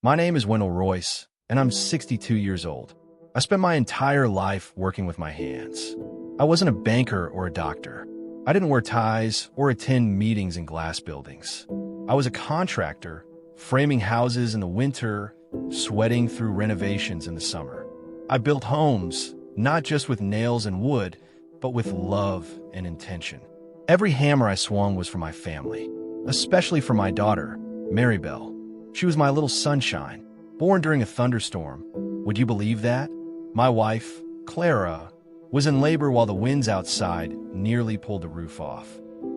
My name is Wendell Royce, and I'm 62 years old. I spent my entire life working with my hands. I wasn't a banker or a doctor. I didn't wear ties or attend meetings in glass buildings. I was a contractor, framing houses in the winter, sweating through renovations in the summer. I built homes, not just with nails and wood, but with love and intention. Every hammer I swung was for my family, especially for my daughter, Maribel. She was my little sunshine, born during a thunderstorm. Would you believe that? My wife, Clara, was in labor while the winds outside nearly pulled the roof off.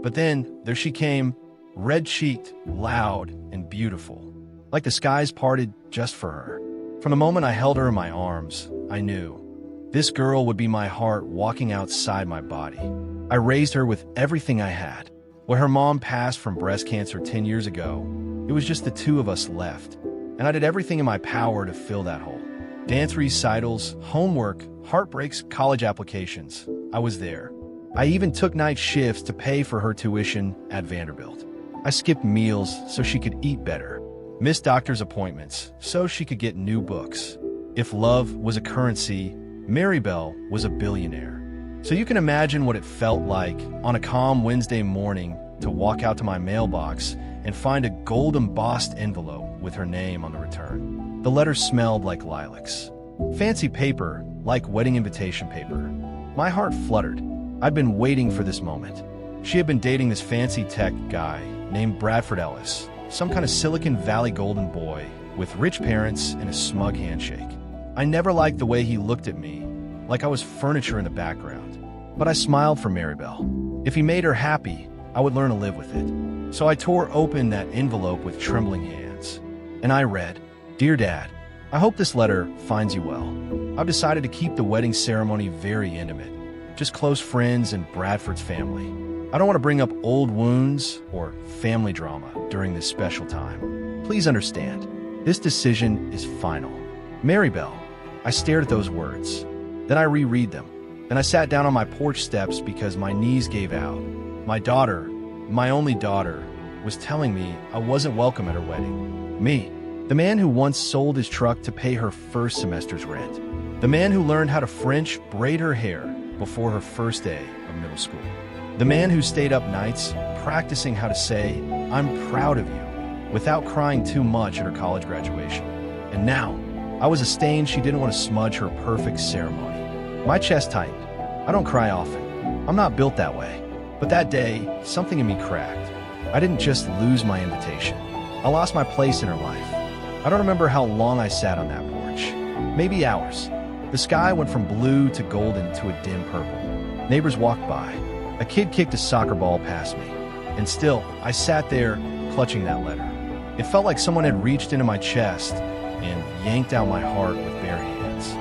But then, there she came, red-cheeked, loud, and beautiful, like the skies parted just for her. From the moment I held her in my arms, I knew this girl would be my heart walking outside my body. I raised her with everything I had. When her mom passed from breast cancer 10 years ago, it was just the two of us left, and I did everything in my power to fill that hole. Dance recitals, homework, heartbreaks, college applications. I was there. I even took night shifts to pay for her tuition at Vanderbilt. I skipped meals so she could eat better, missed doctor's appointments so she could get new books. If love was a currency, Maribel was a billionaire. So you can imagine what it felt like on a calm Wednesday morning to walk out to my mailbox and find a gold-embossed envelope with her name on the return. The letter smelled like lilacs. Fancy paper, like wedding invitation paper. My heart fluttered. I'd been waiting for this moment. She had been dating this fancy tech guy named Bradford Ellis, some kind of Silicon Valley golden boy with rich parents and a smug handshake. I never liked the way he looked at me, like I was furniture in the background. But I smiled for Maribel. If he made her happy, I would learn to live with it. So I tore open that envelope with trembling hands. And I read, "Dear Dad, I hope this letter finds you well. I've decided to keep the wedding ceremony very intimate, just close friends and Bradford's family. I don't want to bring up old wounds or family drama during this special time. Please understand, this decision is final. Maribel." I stared at those words. Then I reread them. Then I sat down on my porch steps because my knees gave out. My daughter, my only daughter, was telling me I wasn't welcome at her wedding. Me, the man who once sold his truck to pay her first semester's rent. The man who learned how to French braid her hair before her first day of middle school. The man who stayed up nights practicing how to say, "I'm proud of you," without crying too much at her college graduation. And now, I was a stain she didn't want to smudge her perfect ceremony. My chest tightened. I don't cry often. I'm not built that way. But that day, something in me cracked. I didn't just lose my invitation. I lost my place in her life. I don't remember how long I sat on that porch. Maybe hours. The sky went from blue to golden to a dim purple. Neighbors walked by. A kid kicked a soccer ball past me. And still, I sat there, clutching that letter. It felt like someone had reached into my chest and yanked out my heart with bare hands.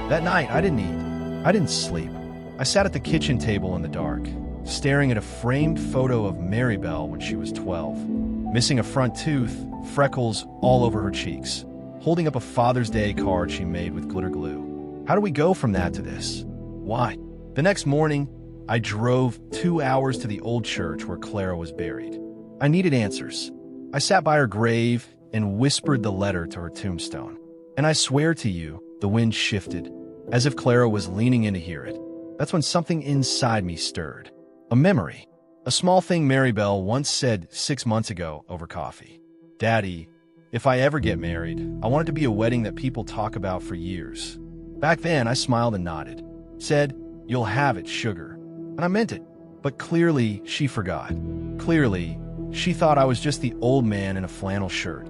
That night, I didn't eat. I didn't sleep. I sat at the kitchen table in the dark, staring at a framed photo of Maribel when she was 12, missing a front tooth, freckles all over her cheeks, holding up a Father's Day card she made with glitter glue. How do we go from that to this? Why? The next morning, I drove 2 hours to the old church where Clara was buried. I needed answers. I sat by her grave and whispered the letter to her tombstone. And I swear to you, the wind shifted, as if Clara was leaning in to hear it. That's when something inside me stirred. A memory. A small thing Maribel once said 6 months ago over coffee. "Daddy, if I ever get married, I want it to be a wedding that people talk about for years." Back then, I smiled and nodded. Said, "You'll have it, sugar." And I meant it. But clearly, she forgot. Clearly, she thought I was just the old man in a flannel shirt.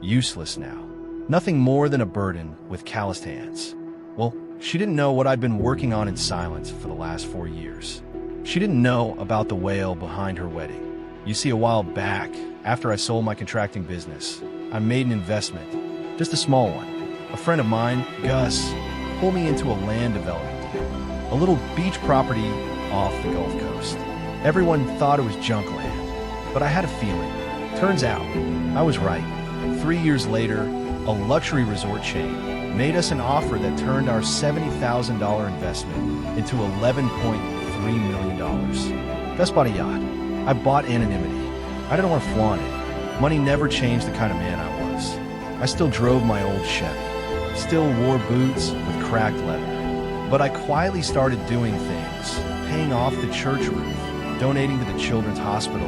Useless now. Nothing more than a burden with calloused hands. Well, she didn't know what I'd been working on in silence for the last 4 years. She didn't know about the wail behind her wedding. You see, a while back, after I sold my contracting business, I made an investment, just a small one. A friend of mine, Gus, pulled me into a land development deal, a little beach property off the Gulf Coast. Everyone thought it was junk land, but I had a feeling. Turns out, I was right. 3 years later, a luxury resort chain made us an offer that turned our $70,000 investment into $11.3 million. Gus bought a yacht. I bought anonymity. I didn't want to flaunt it. Money never changed the kind of man I was. I still drove my old Chevy, still wore boots with cracked leather. But I quietly started doing things, paying off the church roof, donating to the children's hospital,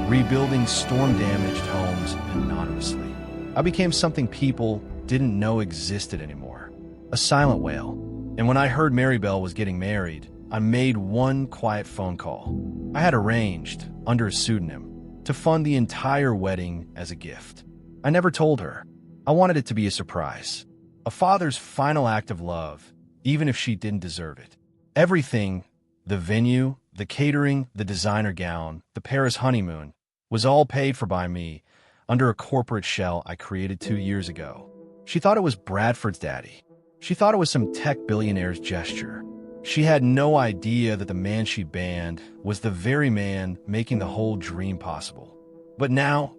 rebuilding storm-damaged homes anonymously. I became something people didn't know existed anymore, a silent whale. And when I heard Maribel was getting married, I made one quiet phone call. I had arranged, under a pseudonym, to fund the entire wedding as a gift. I never told her. I wanted it to be a surprise, a father's final act of love, even if she didn't deserve it. Everything, the venue, the catering, the designer gown, the Paris honeymoon, was all paid for by me under a corporate shell I created 2 years ago. She thought it was Bradford's daddy. She thought it was some tech billionaire's gesture. She had no idea that the man she banned was the very man making the whole dream possible. But now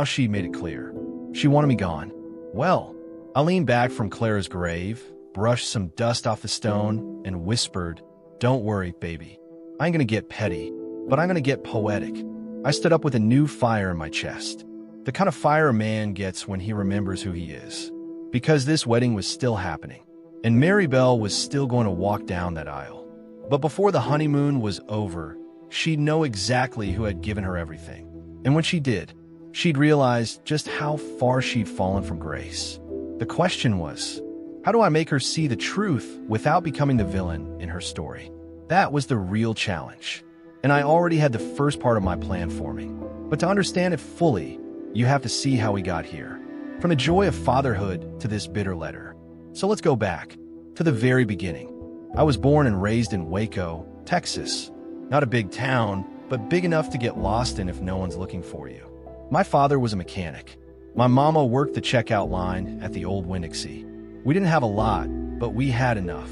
she made it clear. She wanted me gone. Well, I leaned back from Clara's grave, brushed some dust off the stone, and whispered, "Don't worry, baby. I ain't gonna get petty, but I'm gonna get poetic." I stood up with a new fire in my chest. The kind of fire a man gets when he remembers who he is. Because this wedding was still happening, and Maribel was still going to walk down that aisle. But before the honeymoon was over, she'd know exactly who had given her everything. And when she did, she'd realize just how far she'd fallen from grace. The question was, how do I make her see the truth without becoming the villain in her story? That was the real challenge. And I already had the first part of my plan forming. But to understand it fully, you have to see how we got here. From the joy of fatherhood to this bitter letter. So let's go back to the very beginning. I was born and raised in Waco, Texas. Not a big town, but big enough to get lost in if no one's looking for you. My father was a mechanic. My mama worked the checkout line at the old Winn-Dixie. We didn't have a lot, but we had enough.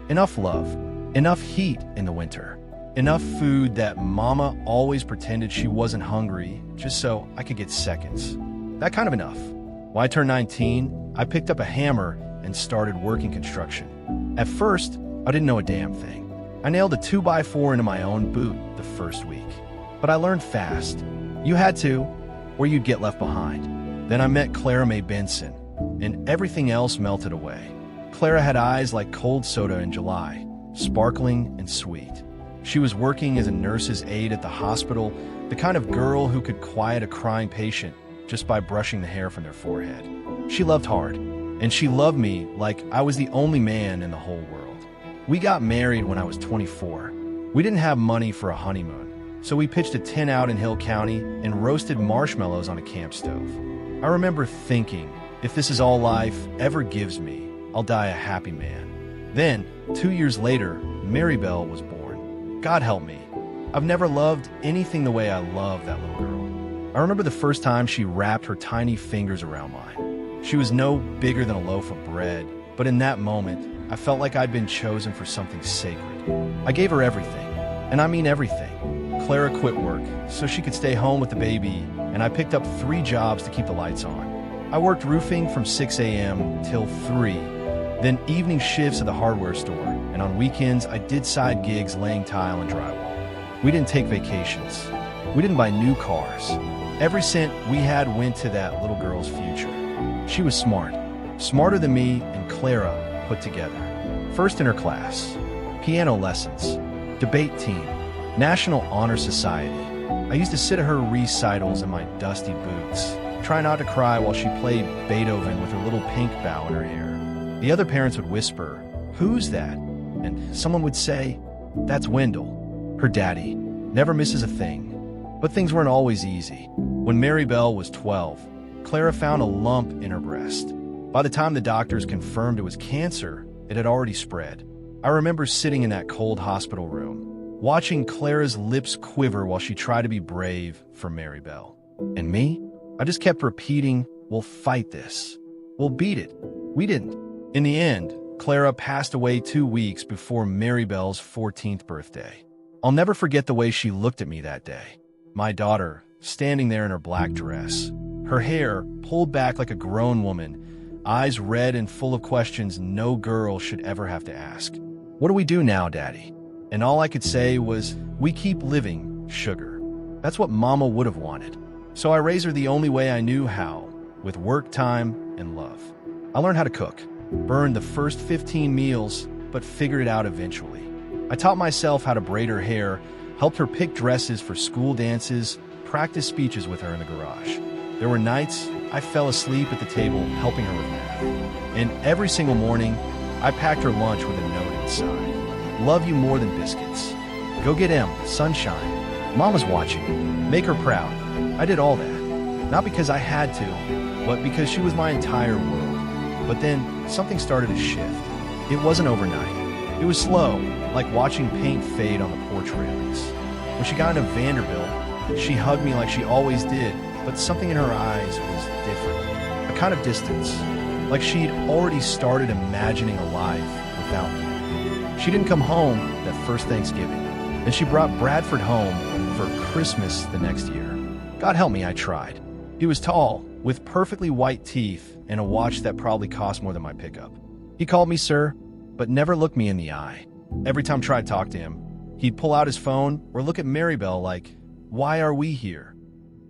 Enough love, enough heat in the winter, enough food that mama always pretended she wasn't hungry just so I could get seconds. That kind of enough. When I turned 19, I picked up a hammer and started working construction. At first, I didn't know a damn thing. I nailed a 2x4 into my own boot the first week. But I learned fast. You had to, or you'd get left behind. Then I met Clara Mae Benson, and everything else melted away. Clara had eyes like cold soda in July, sparkling and sweet. She was working as a nurse's aide at the hospital, the kind of girl who could quiet a crying patient just by brushing the hair from their forehead. She loved hard, and she loved me like I was the only man in the whole world. We got married when I was 24. We didn't have money for a honeymoon, so we pitched a tent out in Hill County and roasted marshmallows on a camp stove. I remember thinking, if this is all life ever gives me, I'll die a happy man. Then, 2 years later, Maribel was born. God help me. I've never loved anything the way I love that little girl. I remember the first time she wrapped her tiny fingers around mine. She was no bigger than a loaf of bread, but in that moment, I felt like I'd been chosen for something sacred. I gave her everything, and I mean everything. Clara quit work so she could stay home with the baby, and I picked up 3 jobs to keep the lights on. I worked roofing from 6 a.m. till 3, then evening shifts at the hardware store, and on weekends I did side gigs laying tile and drywall. We didn't take vacations. We didn't buy new cars. Every cent we had went to that little girl's future. She was smart, smarter than me and Clara put together. First in her class, piano lessons, debate team, National Honor Society. I used to sit at her recitals in my dusty boots, try not to cry while she played Beethoven with her little pink bow in her hair. The other parents would whisper, "Who's that?" And someone would say, "That's Wendell, her daddy. Never misses a thing." But things weren't always easy. When Maribel was 12, Clara found a lump in her breast. By the time the doctors confirmed it was cancer, it had already spread. I remember sitting in that cold hospital room, watching Clara's lips quiver while she tried to be brave for Maribel. And me? I just kept repeating, "We'll fight this. We'll beat it." We didn't. In the end, Clara passed away 2 weeks before Maribel's 14th birthday. I'll never forget the way she looked at me that day. My daughter, standing there in her black dress, her hair pulled back like a grown woman, eyes red and full of questions no girl should ever have to ask. "What do we do now, Daddy?" And all I could say was, "We keep living, sugar." That's what Mama would have wanted. So I raised her the only way I knew how, with work time and love. I learned how to cook, burned the first 15 meals, but figured it out eventually. I taught myself how to braid her hair, helped her pick dresses for school dances, practiced speeches with her in the garage. There were nights I fell asleep at the table helping her with math. And every single morning, I packed her lunch with a note inside. Love you more than biscuits. Go get M, sunshine. Mama's watching. Make her proud. I did all that. Not because I had to, but because she was my entire world. But then, something started to shift. It wasn't overnight. It was slow, like watching paint fade on the porch railings. When she got into Vanderbilt, she hugged me like she always did, but something in her eyes was different. A kind of distance, like she'd already started imagining a life without me. She didn't come home that first Thanksgiving, and she brought Bradford home for Christmas the next year. God help me, I tried. He was tall, with perfectly white teeth and a watch that probably cost more than my pickup. He called me sir, but never looked me in the eye. Every time I tried to talk to him, he'd pull out his phone or look at Maribel like, why are we here?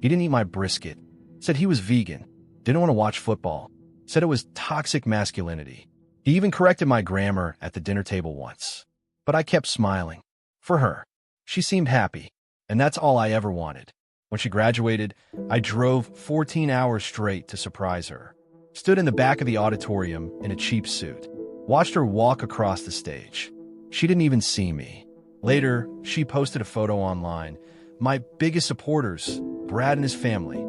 He didn't eat my brisket, said he was vegan, didn't want to watch football, said it was toxic masculinity. He even corrected my grammar at the dinner table once. But I kept smiling. For her. She seemed happy, and that's all I ever wanted. When she graduated, I drove 14 hours straight to surprise her. Stood in the back of the auditorium in a cheap suit. Watched her walk across the stage. She didn't even see me. Later, she posted a photo online. My biggest supporters, Brad and his family.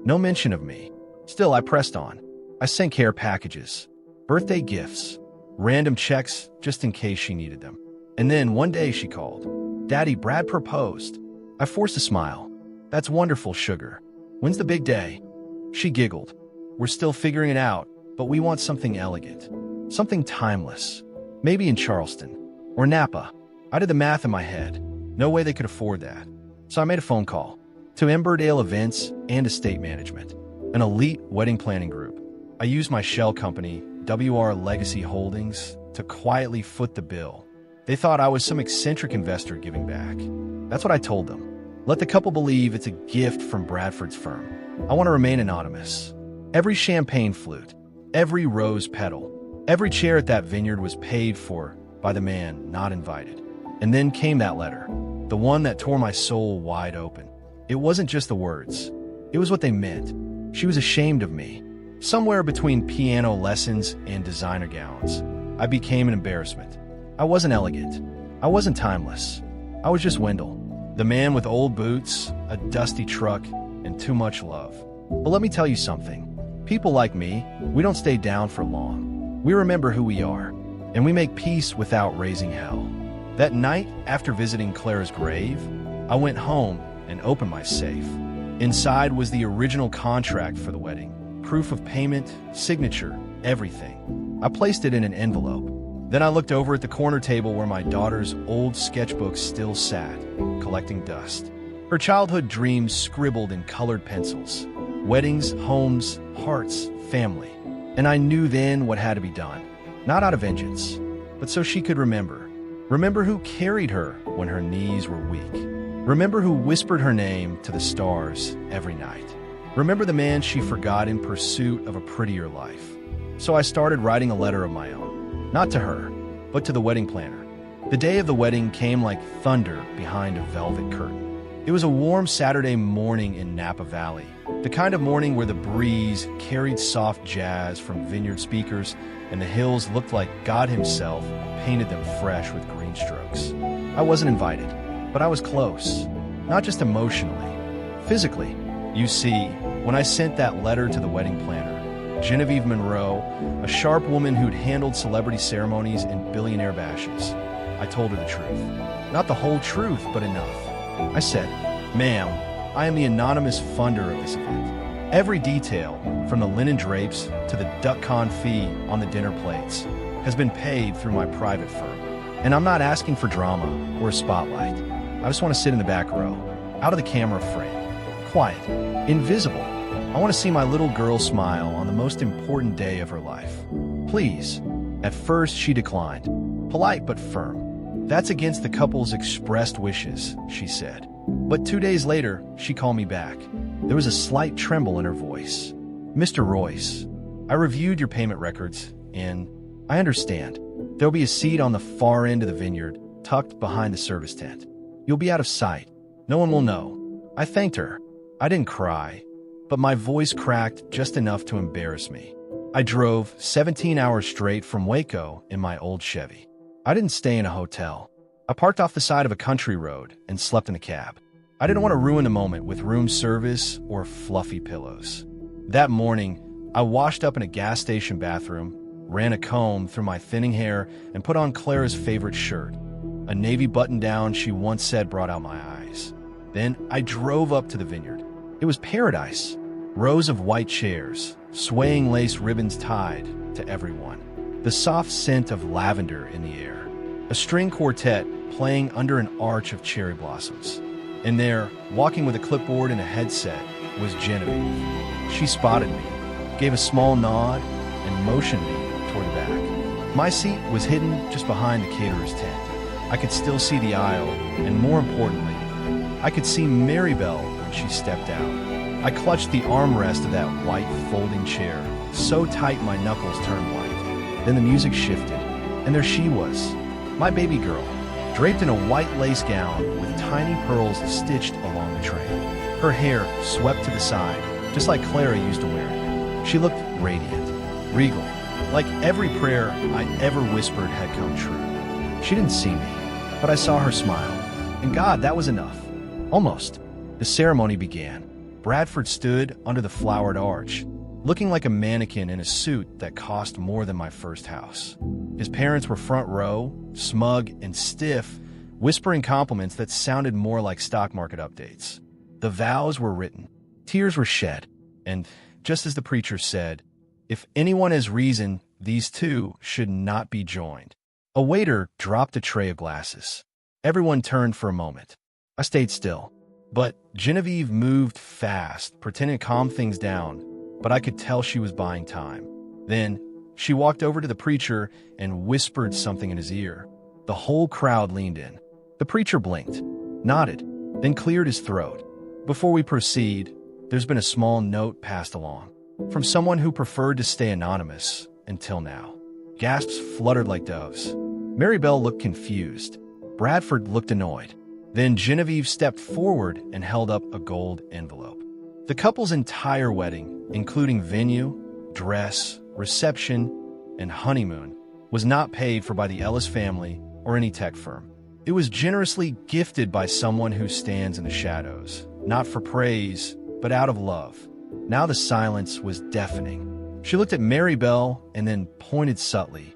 No mention of me. Still, I pressed on. I sent care packages, birthday gifts, random checks just in case she needed them. And then one day she called. Daddy, Brad proposed. I forced a smile. That's wonderful, sugar. When's the big day? She giggled. We're still figuring it out, but we want something elegant. Something timeless. Maybe in Charleston. Or Napa. I did the math in my head. No way they could afford that. So I made a phone call to Emberdale Events and Estate Management, an elite wedding planning group. I used my shell company, WR Legacy Holdings, to quietly foot the bill. They thought I was some eccentric investor giving back. That's what I told them. Let the couple believe it's a gift from Bradford's firm. I want to remain anonymous. Every champagne flute, every rose petal, every chair at that vineyard was paid for by the man not invited. And then came that letter, the one that tore my soul wide open. It wasn't just the words. It was what they meant. She was ashamed of me. Somewhere between piano lessons and designer gowns, I became an embarrassment. I wasn't elegant. I wasn't timeless. I was just Wendell, the man with old boots, a dusty truck, and too much love. But let me tell you something. People like me, we don't stay down for long. We remember who we are, and we make peace without raising hell. That night, after visiting Clara's grave, I went home and opened my safe. Inside was the original contract for the wedding. Proof of payment, signature, everything. I placed it in an envelope. Then I looked over at the corner table where my daughter's old sketchbook still sat, collecting dust. Her childhood dreams scribbled in colored pencils. Weddings, homes, hearts, family. And I knew then what had to be done. Not out of vengeance, but so she could remember. Remember who carried her when her knees were weak. Remember who whispered her name to the stars every night. Remember the man she forgot in pursuit of a prettier life. So I started writing a letter of my own. Not to her, but to the wedding planner. The day of the wedding came like thunder behind a velvet curtain. It was a warm Saturday morning in Napa Valley, the kind of morning where the breeze carried soft jazz from vineyard speakers and the hills looked like God himself painted them fresh with green strokes. I wasn't invited, but I was close, not just emotionally, physically. You see, when I sent that letter to the wedding planner, Genevieve Monroe, a sharp woman who'd handled celebrity ceremonies and billionaire bashes, I told her the truth. Not the whole truth, but enough. I said, ma'am, I am the anonymous funder of this event. Every detail, from the linen drapes to the duck confit on the dinner plates, has been paid through my private firm. And I'm not asking for drama or a spotlight. I just want to sit in the back row, out of the camera frame, quiet, invisible. I want to see my little girl smile on the most important day of her life. Please. At first, she declined, polite but firm. That's against the couple's expressed wishes, she said. But 2 days later, she called me back. There was a slight tremble in her voice. Mr. Royce, I reviewed your payment records, and I understand. There'll be a seat on the far end of the vineyard, tucked behind the service tent. You'll be out of sight. No one will know. I thanked her. I didn't cry, but my voice cracked just enough to embarrass me. I drove 17 hours straight from Waco in my old Chevy. I didn't stay in a hotel. I parked off the side of a country road and slept in a cab. I didn't want to ruin the moment with room service or fluffy pillows. That morning, I washed up in a gas station bathroom, ran a comb through my thinning hair, and put on Clara's favorite shirt, a navy button-down she once said brought out my eyes. Then I drove up to the vineyard. It was paradise. Rows of white chairs, swaying lace ribbons tied to everyone. The soft scent of lavender in the air. A string quartet playing under an arch of cherry blossoms. And there, walking with a clipboard and a headset, was Genevieve. She spotted me, gave a small nod, and motioned me toward the back. My seat was hidden just behind the caterer's tent. I could still see the aisle, and more importantly, I could see Maribel when she stepped out. I clutched the armrest of that white folding chair, so tight my knuckles turned white. Then the music shifted, and there she was, my baby girl, draped in a white lace gown with tiny pearls stitched along the train. Her hair swept to the side, just like Clara used to wear it. She looked radiant, regal, like every prayer I ever whispered had come true. She didn't see me, but I saw her smile. And God, that was enough. Almost. The ceremony began. Bradford stood under the flowered arch, looking like a mannequin in a suit that cost more than my first house. His parents were front row, smug and stiff, whispering compliments that sounded more like stock market updates. The vows were written. Tears were shed. And just as the preacher said, if anyone has reason, these two should not be joined. A waiter dropped a tray of glasses. Everyone turned for a moment. I stayed still. But Genevieve moved fast, pretending to calm things down, but I could tell she was buying time. Then, she walked over to the preacher and whispered something in his ear. The whole crowd leaned in. The preacher blinked, nodded, then cleared his throat. Before we proceed, there's been a small note passed along. From someone who preferred to stay anonymous until now. Gasps fluttered like doves. Maribel looked confused. Bradford looked annoyed. Then Genevieve stepped forward and held up a gold envelope. The couple's entire wedding, including venue, dress, reception, and honeymoon, was not paid for by the Ellis family or any tech firm. It was generously gifted by someone who stands in the shadows, not for praise, but out of love. Now the silence was deafening. She looked at Maribel and then pointed subtly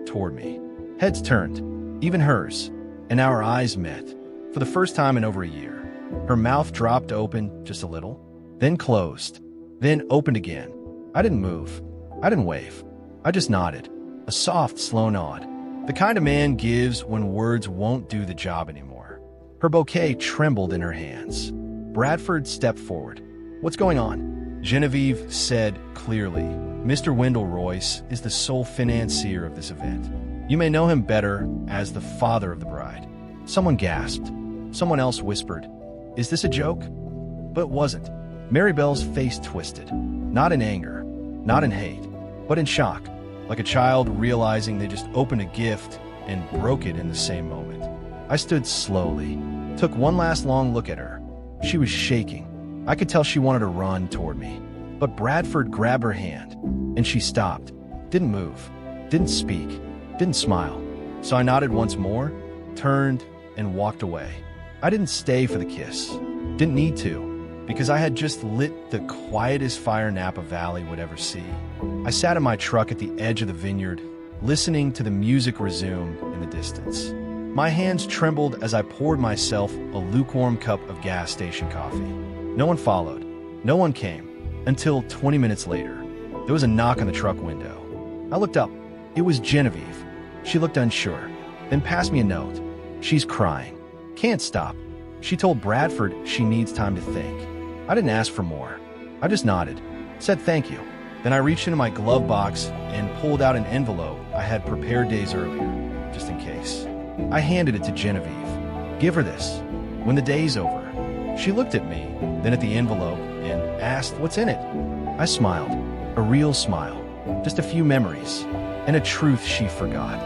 toward me. Heads turned, even hers, and our eyes met. For the first time in over a year. Her mouth dropped open just a little, then closed, then opened again. I didn't move. I didn't wave. I just nodded. A soft, slow nod. The kind a man gives when words won't do the job anymore. Her bouquet trembled in her hands. Bradford stepped forward. What's going on? Genevieve said clearly, Mr. Wendell Royce is the sole financier of this event. You may know him better as the father of the bride. Someone gasped. Someone else whispered, is this a joke? But it wasn't. Maribel's face twisted. Not in anger, not in hate, but in shock, like a child realizing they just opened a gift and broke it in the same moment. I stood slowly, took one last long look at her. She was shaking. I could tell she wanted to run toward me. But Bradford grabbed her hand, and she stopped. Didn't move, didn't speak, didn't smile. So I nodded once more, turned, and walked away. I didn't stay for the kiss. Didn't need to, because I had just lit the quietest fire Napa Valley would ever see. I sat in my truck at the edge of the vineyard, listening to the music resume in the distance. My hands trembled as I poured myself a lukewarm cup of gas station coffee. No one followed. No one came. Until 20 minutes later, there was a knock on the truck window. I looked up. It was Genevieve. She looked unsure, then passed me a note. She's crying. Can't stop. She told Bradford she needs time to think. I didn't ask for more. I just nodded, said thank you. Then I reached into my glove box and pulled out an envelope I had prepared days earlier, just in case. I handed it to Genevieve. Give her this. When the day's over. She looked at me, then at the envelope, and asked what's in it. I smiled. A real smile, just a few memories, and a truth she forgot.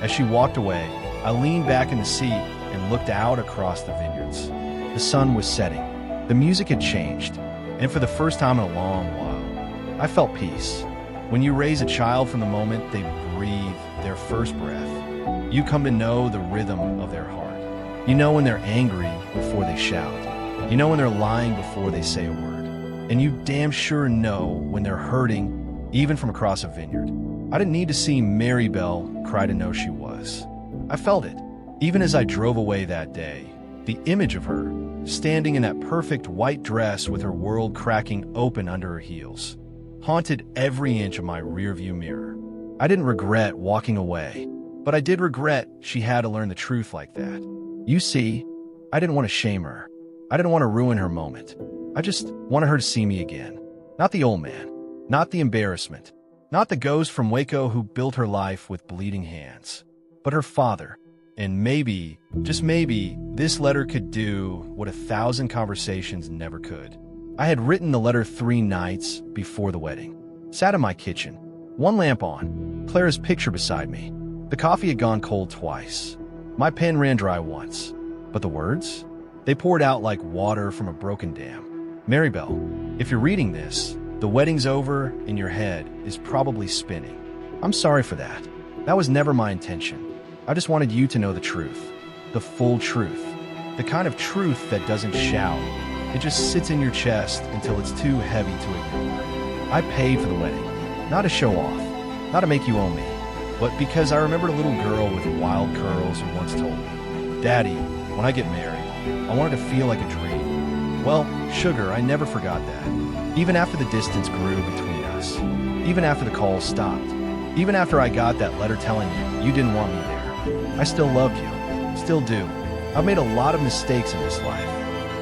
As she walked away, I leaned back in the seat and looked out across the vineyards. The sun was setting. The music had changed, and for the first time in a long while, I felt peace. When you raise a child from the moment they breathe their first breath, you come to know the rhythm of their heart. You know when they're angry before they shout. You know when they're lying before they say a word. And you damn sure know when they're hurting, even from across a vineyard. I didn't need to see Mary Bell cry to know she was. I felt it. Even as I drove away that day, the image of her, standing in that perfect white dress with her world cracking open under her heels, haunted every inch of my rearview mirror. I didn't regret walking away, but I did regret she had to learn the truth like that. You see, I didn't want to shame her. I didn't want to ruin her moment. I just wanted her to see me again. Not the old man, not the embarrassment, not the ghost from Waco who built her life with bleeding hands, but her father. And maybe, just maybe, this letter could do what 1,000 conversations never could. I had written the letter 3 nights before the wedding. Sat in my kitchen, one lamp on, Clara's picture beside me. The coffee had gone cold twice. My pen ran dry once. But the words? They poured out like water from a broken dam. Marybelle, if you're reading this, the wedding's over and your head is probably spinning. I'm sorry for that. That was never my intention. I just wanted you to know the truth. The full truth. The kind of truth that doesn't shout. It just sits in your chest until it's too heavy to ignore. I paid for the wedding. Not to show off. Not to make you owe me. But because I remembered a little girl with wild curls who once told me, "Daddy, when I get married, I want it to feel like a dream." Well, sugar, I never forgot that. Even after the distance grew between us. Even after the calls stopped. Even after I got that letter telling you didn't want me there. I still loved you. Still do. I've made a lot of mistakes in this life.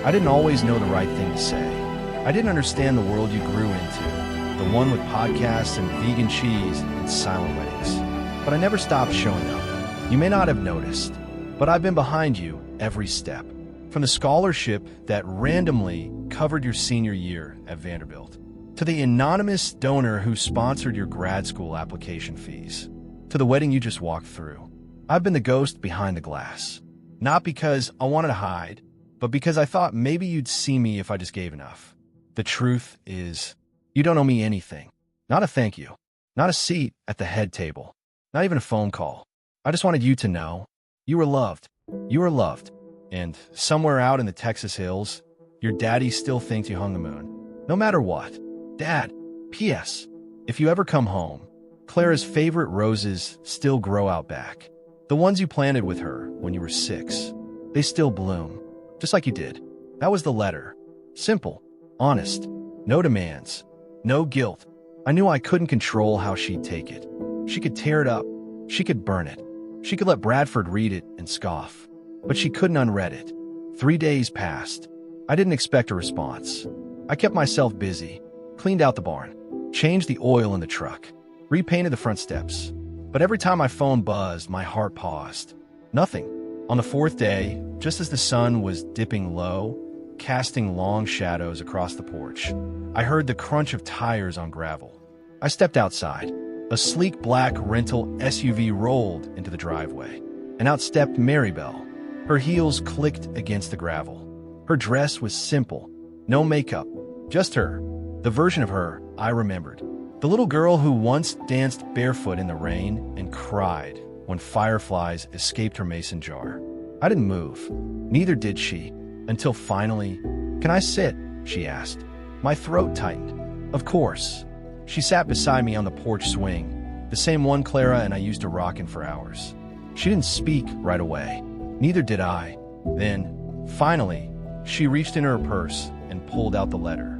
I didn't always know the right thing to say. I didn't understand the world you grew into. The one with podcasts and vegan cheese and silent weddings. But I never stopped showing up. You may not have noticed, but I've been behind you every step. From the scholarship that randomly covered your senior year at Vanderbilt, to the anonymous donor who sponsored your grad school application fees, to the wedding you just walked through. I've been the ghost behind the glass. Not because I wanted to hide, but because I thought maybe you'd see me if I just gave enough. The truth is, you don't owe me anything. Not a thank you. Not a seat at the head table. Not even a phone call. I just wanted you to know you were loved. You were loved. And somewhere out in the Texas hills, your daddy still thinks you hung the moon. No matter what. Dad, P.S. If you ever come home, Clara's favorite roses still grow out back. The ones you planted with her when you were 6. They still bloom, just like you did. That was the letter. Simple, honest, no demands, no guilt. I knew I couldn't control how she'd take it. She could tear it up. She could burn it. She could let Bradford read it and scoff. But she couldn't unread it. 3 days passed. I didn't expect a response. I kept myself busy, cleaned out the barn, changed the oil in the truck, repainted the front steps. But every time my phone buzzed, my heart paused. Nothing. On the 4th day, just as the sun was dipping low, casting long shadows across the porch, I heard the crunch of tires on gravel. I stepped outside. A sleek black rental SUV rolled into the driveway, and out stepped Marybelle. Her heels clicked against the gravel. Her dress was simple, no makeup, just her, the version of her I remembered. The little girl who once danced barefoot in the rain and cried when fireflies escaped her mason jar. I didn't move. Neither did she, until finally, "Can I sit?" she asked. My throat tightened. Of course. She sat beside me on the porch swing, the same one Clara and I used to rock in for hours. She didn't speak right away. Neither did I. Then, finally, she reached in her purse and pulled out the letter.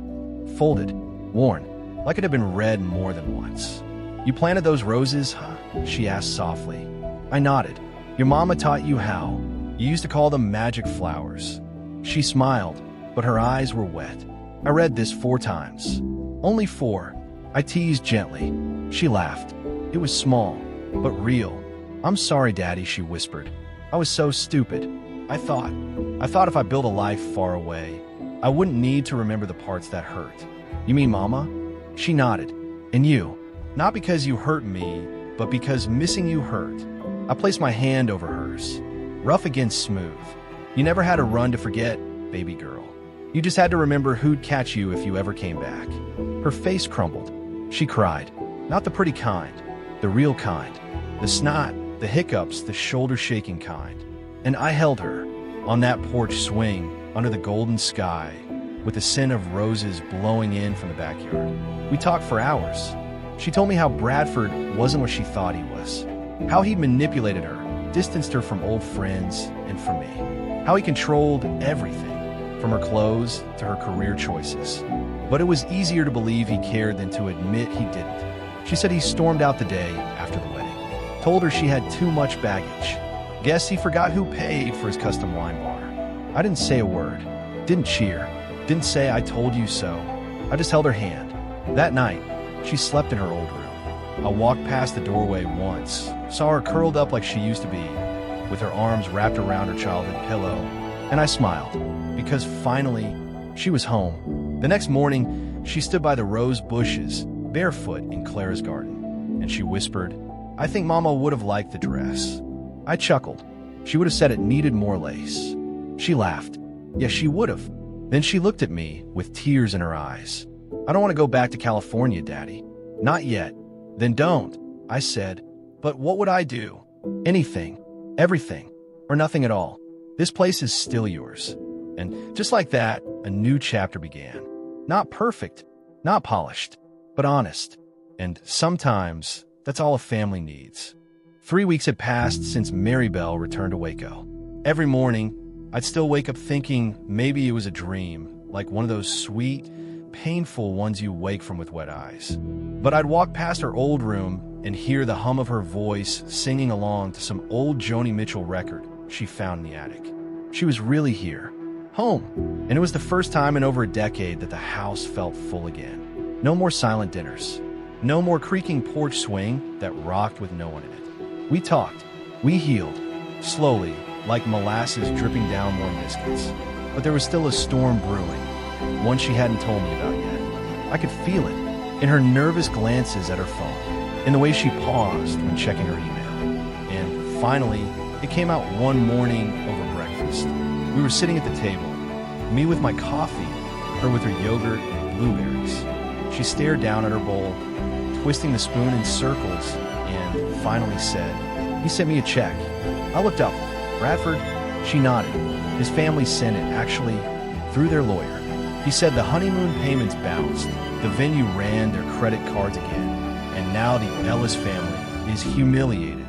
Folded, worn, like it had been read more than once. "You planted those roses, huh?" she asked softly. I nodded. "Your mama taught you how. You used to call them magic flowers." She smiled, but her eyes were wet. I read this 4 times. Only 4. I teased gently. She laughed. It was small, but real. "I'm sorry, Daddy," she whispered. "I was so stupid. I thought if I built a life far away, I wouldn't need to remember the parts that hurt." "You mean Mama?" She nodded. And you, not because you hurt me, but because missing you hurt. I placed my hand over hers, rough against smooth. You never had a run to forget, baby girl. You just had to remember who'd catch you if you ever came back. Her face crumbled. She cried. Not the pretty kind, the real kind. The snot, the hiccups, the shoulder-shaking kind. And I held her, on that porch swing, under the golden sky, with the scent of roses blowing in from the backyard. We talked for hours. She told me how Bradford wasn't what she thought he was. How he manipulated her, distanced her from old friends and from me. How he controlled everything, from her clothes to her career choices. But it was easier to believe he cared than to admit he didn't. She said he stormed out the day after the wedding. Told her she had too much baggage. Guess he forgot who paid for his custom wine bar. I didn't say a word. Didn't cheer. Didn't say I told you so. I just held her hand. That night, she slept in her old room. I walked past the doorway once, saw her curled up like she used to be, with her arms wrapped around her childhood pillow, and I smiled, because finally, she was home. The next morning, she stood by the rose bushes, barefoot in Clara's garden, and she whispered, "I think Mama would have liked the dress." I chuckled. She would have said it needed more lace. She laughed. Yes, she would have. Then she looked at me with tears in her eyes. "I don't want to go back to California, Daddy." "Not yet." "Then don't," I said. "But what would I do?" "Anything, everything, or nothing at all. This place is still yours." And just like that, a new chapter began. Not perfect, not polished, but honest. And sometimes, that's all a family needs. 3 weeks had passed since Maribel returned to Waco. Every morning, I'd still wake up thinking maybe it was a dream, like one of those sweet, painful ones you wake from with wet eyes. But I'd walk past her old room and hear the hum of her voice singing along to some old Joni Mitchell record she found in the attic. She was really here, home, and it was the first time in over a decade that the house felt full again. No more silent dinners. No more creaking porch swing that rocked with no one in it. We talked. We healed. Slowly, like molasses dripping down warm biscuits. But there was still a storm brewing, one she hadn't told me about yet. I could feel it, in her nervous glances at her phone, in the way she paused when checking her email. And finally, it came out one morning over breakfast. We were sitting at the table, me with my coffee, her with her yogurt and blueberries. She stared down at her bowl, twisting the spoon in circles, and finally said, "He sent me a check." I looked up. "Bradford?" She nodded. "His family sent it, actually, through their lawyer. He said the honeymoon payments bounced, the venue ran their credit cards again, and now the Ellis family is humiliated."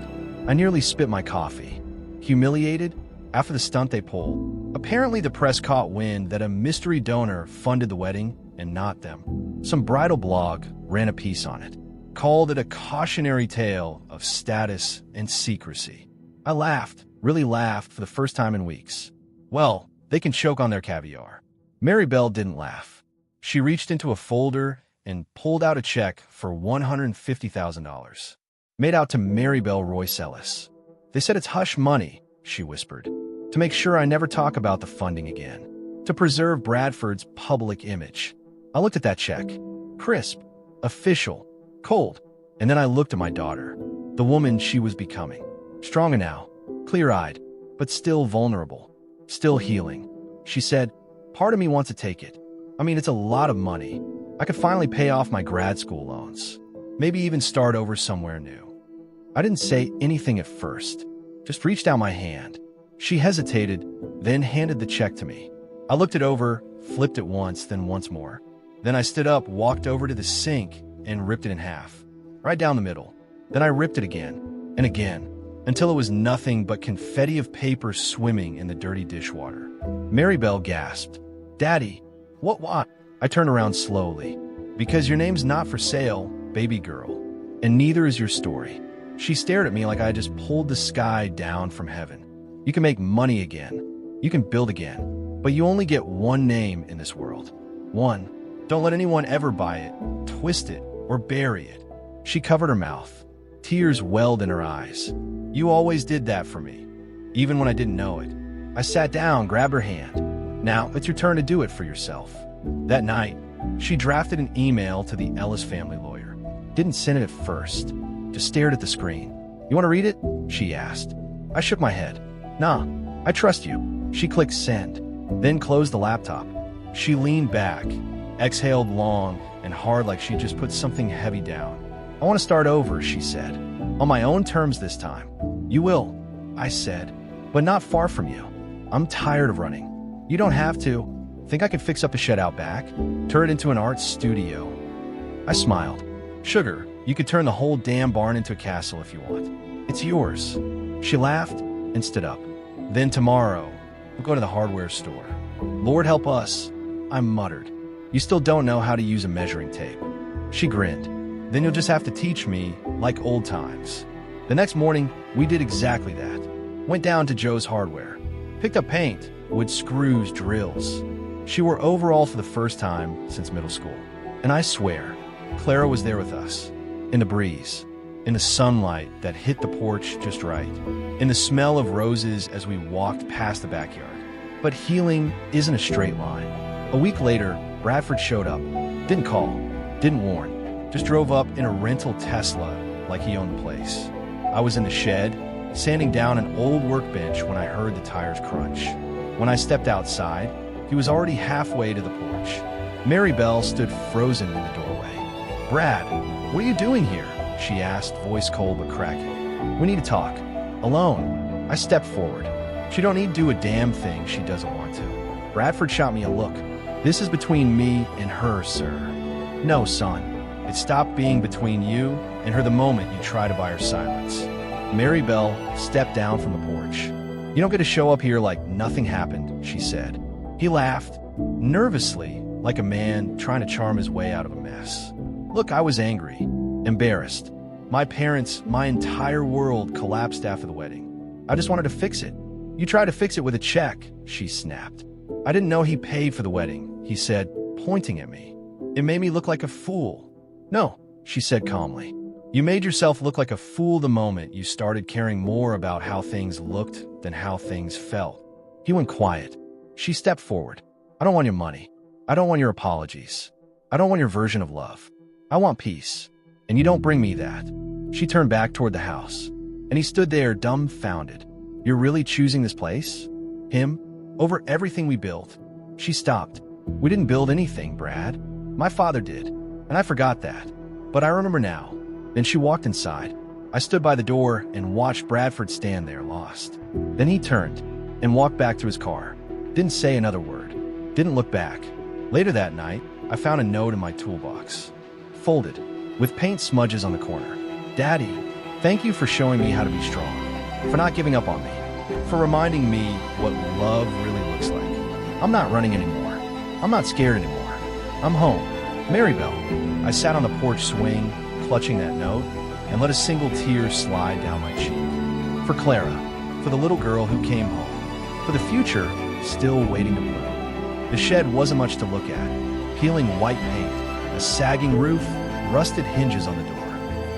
I nearly spit my coffee. Humiliated? After the stunt they pulled. Apparently the press caught wind that a mystery donor funded the wedding and not them. Some bridal blog ran a piece on it, called it a cautionary tale of status and secrecy. I laughed, really laughed for the first time in weeks. Well, they can choke on their caviar. Maribel didn't laugh. She reached into a folder and pulled out a check for $150,000, made out to Maribel Royce Ellis. "They said it's hush money," she whispered, "to make sure I never talk about the funding again, to preserve Bradford's public image." I looked at that check. Crisp, official, cold. And then I looked at my daughter, the woman she was becoming. Stronger now, clear-eyed, but still vulnerable, still healing. She said, "Part of me wants to take it. I mean, it's a lot of money. I could finally pay off my grad school loans. Maybe even start over somewhere new." I didn't say anything at first, just reached out my hand. She hesitated, then handed the check to me. I looked it over, flipped it once, then once more. Then I stood up, walked over to the sink, and ripped it in half, right down the middle. Then I ripped it again, and again, until it was nothing but confetti of paper swimming in the dirty dishwater. Maribel gasped, "Daddy, why?" I turned around slowly. "Because your name's not for sale, baby girl, and neither is your story." She stared at me like I just pulled the sky down from heaven. "You can make money again. You can build again. But you only get one name in this world. One. Don't let anyone ever buy it, twist it, or bury it." She covered her mouth. Tears welled in her eyes. "You always did that for me, even when I didn't know it." I sat down, grabbed her hand. "Now, it's your turn to do it for yourself." That night, she drafted an email to the Ellis family lawyer. Didn't send it at first. Just stared at the screen. You want to read it? She asked. I shook my head. Nah, I trust you. She clicked send, then closed the laptop. She leaned back, exhaled long and hard like she just put something heavy down. I want to start over, she said. On my own terms this time. You will, I said, but not far from you. I'm tired of running. You don't have to. Think I could fix up a shed out back? Turn it into an art studio? I smiled. Sugar, you could turn the whole damn barn into a castle if you want. It's yours. She laughed and stood up. Then tomorrow, we'll go to the hardware store. Lord help us, I muttered. You still don't know how to use a measuring tape. She grinned. Then you'll just have to teach me, like old times. The next morning, we did exactly that. Went down to Joe's Hardware. Picked up paint, wood, screws, drills. She wore overall for the first time since middle school. And I swear, Clara was there with us. In the breeze. In the sunlight that hit the porch just right. In the smell of roses as we walked past the backyard. But healing isn't a straight line. A week later, Bradford showed up. Didn't call. Didn't warn. Just drove up in a rental Tesla like he owned the place. I was in the shed, sanding down an old workbench when I heard the tires crunch. When I stepped outside, he was already halfway to the porch. Mary Bell stood frozen in the doorway. Brad, what are you doing here? She asked, voice cold but cracking. We need to talk. Alone. I stepped forward. She don't need to do a damn thing she doesn't want to. Bradford shot me a look. This is between me and her, sir. No, son. It stopped being between you and her the moment you try to buy her silence. Mary Bell stepped down from the porch. You don't get to show up here like nothing happened, she said. He laughed, nervously, like a man trying to charm his way out of a mess. Look, I was angry, embarrassed. My parents, my entire world collapsed after the wedding. I just wanted to fix it. You tried to fix it with a check, she snapped. I didn't know he paid for the wedding, he said, pointing at me. It made me look like a fool. No, she said calmly. You made yourself look like a fool the moment you started caring more about how things looked than how things felt. He went quiet. She stepped forward. I don't want your money. I don't want your apologies. I don't want your version of love. I want peace. And you don't bring me that. She turned back toward the house. And he stood there dumbfounded. You're really choosing this place? Him? Over everything we built? She stopped. We didn't build anything, Brad. My father did. And I forgot that. But I remember now. Then she walked inside. I stood by the door and watched Bradford stand there lost. Then he turned and walked back to his car. Didn't say another word. Didn't look back. Later that night, I found a note in my toolbox. Folded, with paint smudges on the corner. Daddy, thank you for showing me how to be strong. For not giving up on me. For reminding me what love really looks like. I'm not running anymore. I'm not scared anymore. I'm home. Mary Bell. I sat on the porch swing, clutching that note, and let a single tear slide down my cheek. For Clara. For the little girl who came home. For the future, still waiting to bloom. The shed wasn't much to look at. Peeling white paint, a sagging roof, rusted hinges on the door.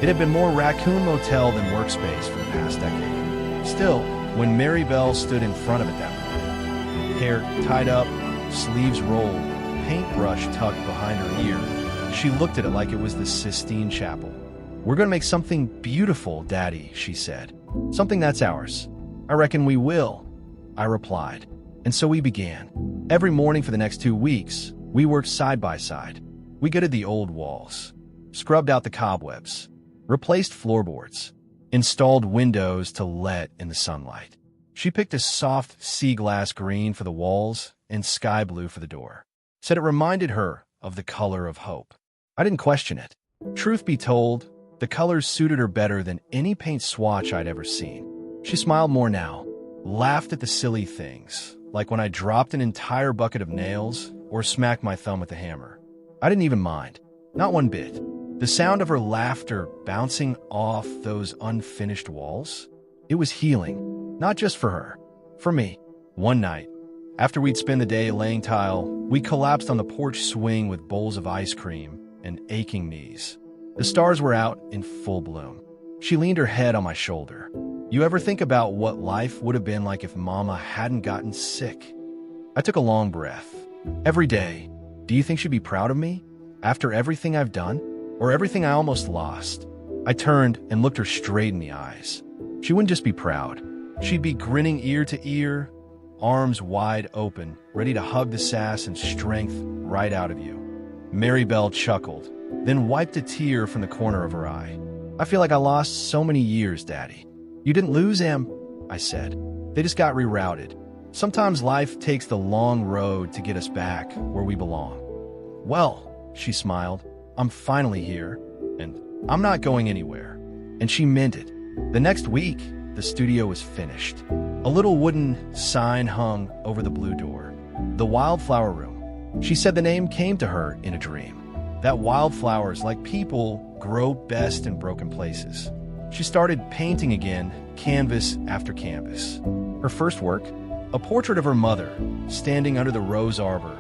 It had been more raccoon motel than workspace for the past decade. Still, when Mary Bell stood in front of it that morning, hair tied up, sleeves rolled, paintbrush tucked behind her ear, she looked at it like it was the Sistine Chapel. We're going to make something beautiful, Daddy, she said. Something that's ours. I reckon we will, I replied. And so we began. Every morning for the next 2 weeks, we worked side by side. We gutted the old walls, scrubbed out the cobwebs, replaced floorboards, installed windows to let in the sunlight. She picked a soft sea glass green for the walls and sky blue for the door. Said it reminded her of the color of hope. I didn't question it. Truth be told, the colors suited her better than any paint swatch I'd ever seen. She smiled more now, laughed at the silly things, like when I dropped an entire bucket of nails or smacked my thumb with a hammer. I didn't even mind. Not one bit. The sound of her laughter bouncing off those unfinished walls, it was healing, not just for her, for me. One night, after we'd spent the day laying tile, we collapsed on the porch swing with bowls of ice cream and aching knees. The stars were out in full bloom. She leaned her head on my shoulder. You ever think about what life would have been like if Mama hadn't gotten sick? I took a long breath. Every day, do you think she'd be proud of me? After everything I've done? or everything I almost lost. I turned and looked her straight in the eyes. She wouldn't just be proud. She'd be grinning ear to ear, arms wide open, ready to hug the sass and strength right out of you. Mary Bell chuckled, then wiped a tear from the corner of her eye. I feel like I lost so many years, Daddy. You didn't lose them, I said. They just got rerouted. Sometimes life takes the long road to get us back where we belong. Well, she smiled, I'm finally here, and I'm not going anywhere. And she meant it. The next week, the studio was finished. A little wooden sign hung over the blue door. The Wildflower Room. She said the name came to her in a dream. That wildflowers, like people, grow best in broken places. She started painting again, canvas after canvas. Her first work, a portrait of her mother, standing under the rose arbor,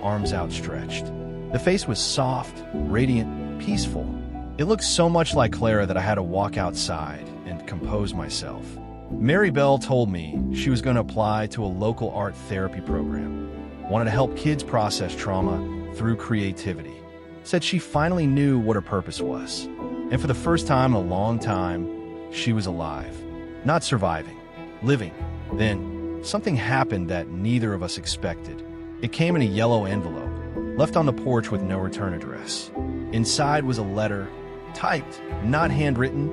arms outstretched. The face was soft, radiant, peaceful. It looked so much like Clara that I had to walk outside and compose myself. Mary Bell told me she was going to apply to a local art therapy program. Wanted to help kids process trauma through creativity. Said she finally knew what her purpose was. And for the first time in a long time, she was alive. Not surviving, living. Then, something happened that neither of us expected. It came in a yellow envelope, left on the porch with no return address. Inside was a letter, typed, not handwritten,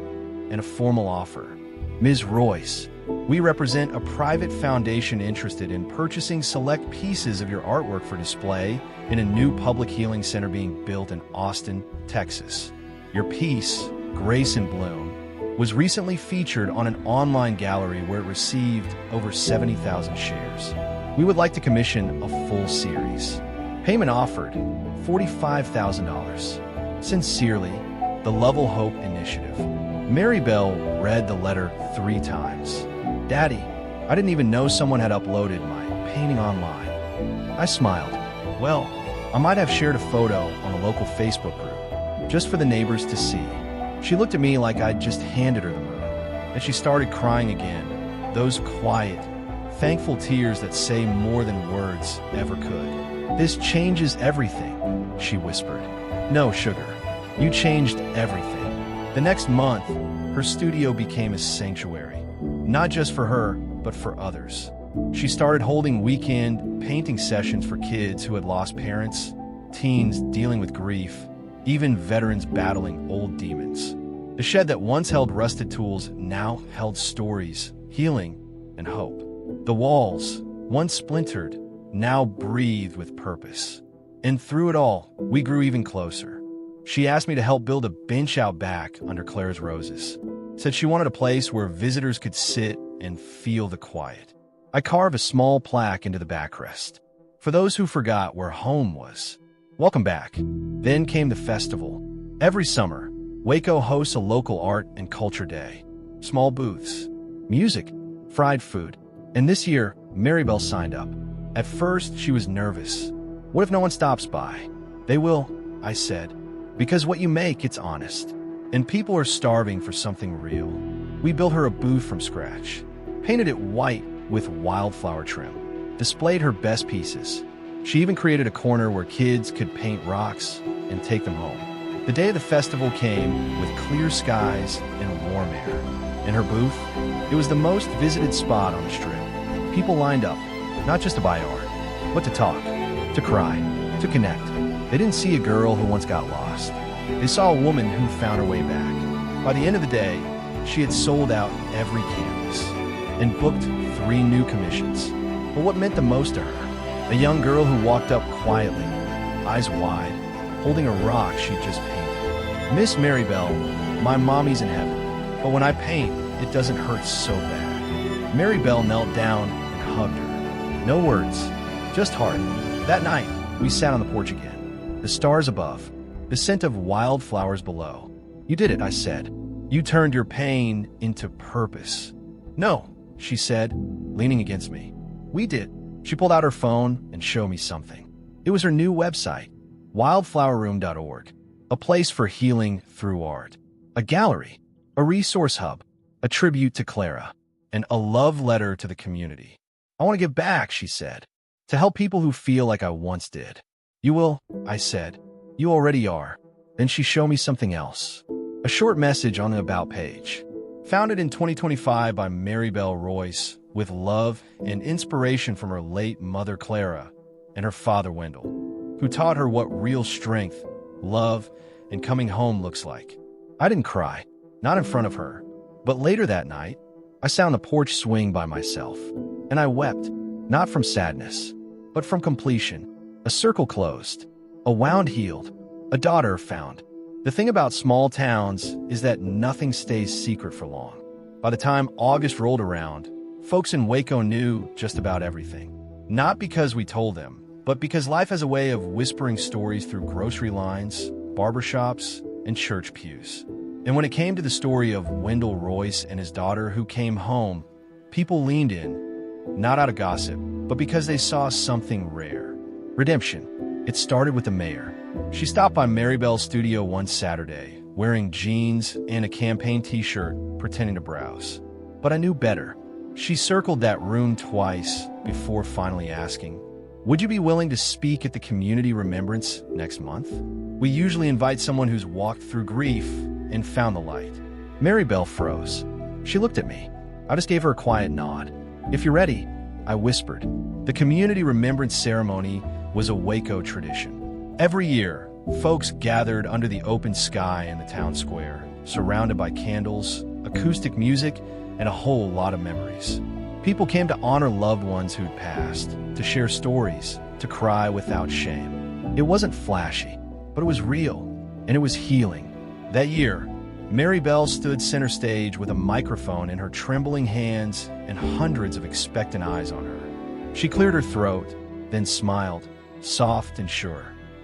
and a formal offer. Ms. Royce, we represent a private foundation interested in purchasing select pieces of your artwork for display in a new public healing center being built in Austin, Texas. Your piece, Grace in Bloom, was recently featured on an online gallery where it received over 70,000 shares. We would like to commission a full series. Payment offered, $45,000. Sincerely, the Level Hope Initiative. Mary Bell read the letter 3 times. Daddy, I didn't even know someone had uploaded my painting online. I smiled. Well, I might have shared a photo on a local Facebook group, just for the neighbors to see. She looked at me like I'd just handed her the moon, and she started crying again, those quiet, thankful tears that say more than words ever could. This changes everything, she whispered. No, sugar, you changed everything. The next month, her studio became a sanctuary, not just for her, but for others. She started holding weekend painting sessions for kids who had lost parents, teens dealing with grief, even veterans battling old demons. The shed that once held rusted tools now held stories, healing, and hope. The walls, once splintered, now breathed with purpose. And through it all, we grew even closer. She asked me to help build a bench out back under Claire's roses. Said she wanted a place where visitors could sit and feel the quiet. I carved a small plaque into the backrest. For those who forgot where home was. Welcome back. Then came the festival. Every summer, Waco hosts a local art and culture day. Small booths, music, fried food. And this year, Mary Bell signed up. At first, she was nervous. What if no one stops by? They will, I said. Because what you make, it's honest. And people are starving for something real. We built her a booth from scratch. Painted it white with wildflower trim. Displayed her best pieces. She even created a corner where kids could paint rocks and take them home. The day of the festival came with clear skies and warm air. In her booth, it was the most visited spot on the strip. People lined up, not just to buy art, but to talk, to cry, to connect. They didn't see a girl who once got lost. They saw a woman who found her way back. By the end of the day, she had sold out every canvas and booked 3 new commissions. But what meant the most to her? A young girl who walked up quietly, eyes wide, holding a rock she'd just painted. Miss Mary Bell, my mommy's in heaven, but when I paint, it doesn't hurt so bad. Mary Bell knelt down and hugged her. No words, just heart. That night, we sat on the porch again. The stars above, the scent of wildflowers below. You did it, I said. You turned your pain into purpose. No, she said, leaning against me. We did. She pulled out her phone and showed me something. It was her new website, wildflowerroom.org, a place for healing through art, a gallery, a resource hub, a tribute to Clara, and a love letter to the community. I want to give back, she said, to help people who feel like I once did. You will, I said. You already are. Then she showed me something else. A short message on the About page. Founded in 2025 by Maribel Royce, with love and inspiration from her late mother Clara and her father Wendell, who taught her what real strength, love, and coming home looks like. I didn't cry, not in front of her, but later that night, I sat on the porch swing by myself, and I wept, not from sadness, but from completion. A circle closed, a wound healed, a daughter found. The thing about small towns is that nothing stays secret for long. By the time August rolled around, folks in Waco knew just about everything. Not because we told them, but because life has a way of whispering stories through grocery lines, barbershops, and church pews. And when it came to the story of Wendell Royce and his daughter who came home, people leaned in, not out of gossip, but because they saw something rare. Redemption. It started with the mayor. She stopped by Maribel's studio one Saturday, wearing jeans and a campaign t-shirt, pretending to browse. But I knew better. She circled that room twice before finally asking, "Would you be willing to speak at the community remembrance next month? We usually invite someone who's walked through grief and found the light." Maribel froze. She looked at me. I just gave her a quiet nod. "If you're ready," I whispered. The community remembrance ceremony was a Waco tradition. Every year, folks gathered under the open sky in the town square, surrounded by candles, acoustic music, and a whole lot of memories. People came to honor loved ones who'd passed, to share stories, to cry without shame. It wasn't flashy, but it was real, and it was healing. That year, Maribel stood center stage with a microphone in her trembling hands and hundreds of expectant eyes on her. She cleared her throat, then smiled, soft and sure.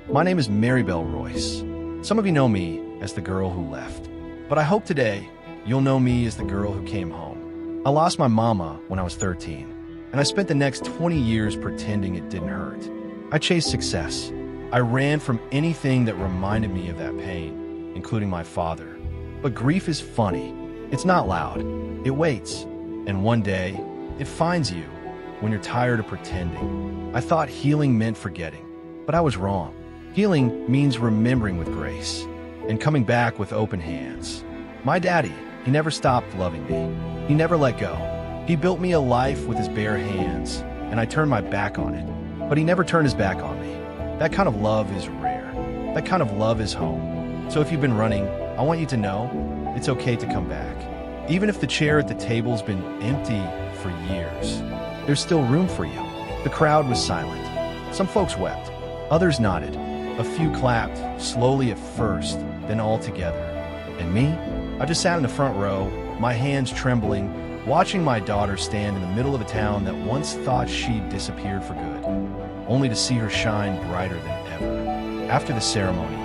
"My name is Maribel Royce. Some of you know me as the girl who left. But I hope today you'll know me as the girl who came home. I lost my mama when I was 13, and I spent the next 20 years pretending it didn't hurt. I chased success. I ran from anything that reminded me of that pain, including my father. But grief is funny. It's not loud. It waits. And one day, it finds you when you're tired of pretending. I thought healing meant forgetting, but I was wrong. Healing means remembering with grace and coming back with open hands. My daddy, he never stopped loving me. He never let go. He built me a life with his bare hands, and I turned my back on it. But he never turned his back on me. That kind of love is rare. That kind of love is home. So if you've been running, I want you to know it's okay to come back. Even if the chair at the table's been empty for years, there's still room for you." The crowd was silent. Some folks wept. Others nodded. A few clapped, slowly at first, then all together. And me? I just sat in the front row, my hands trembling, watching my daughter stand in the middle of a town that once thought she'd disappeared for good, only to see her shine brighter than ever. After the ceremony,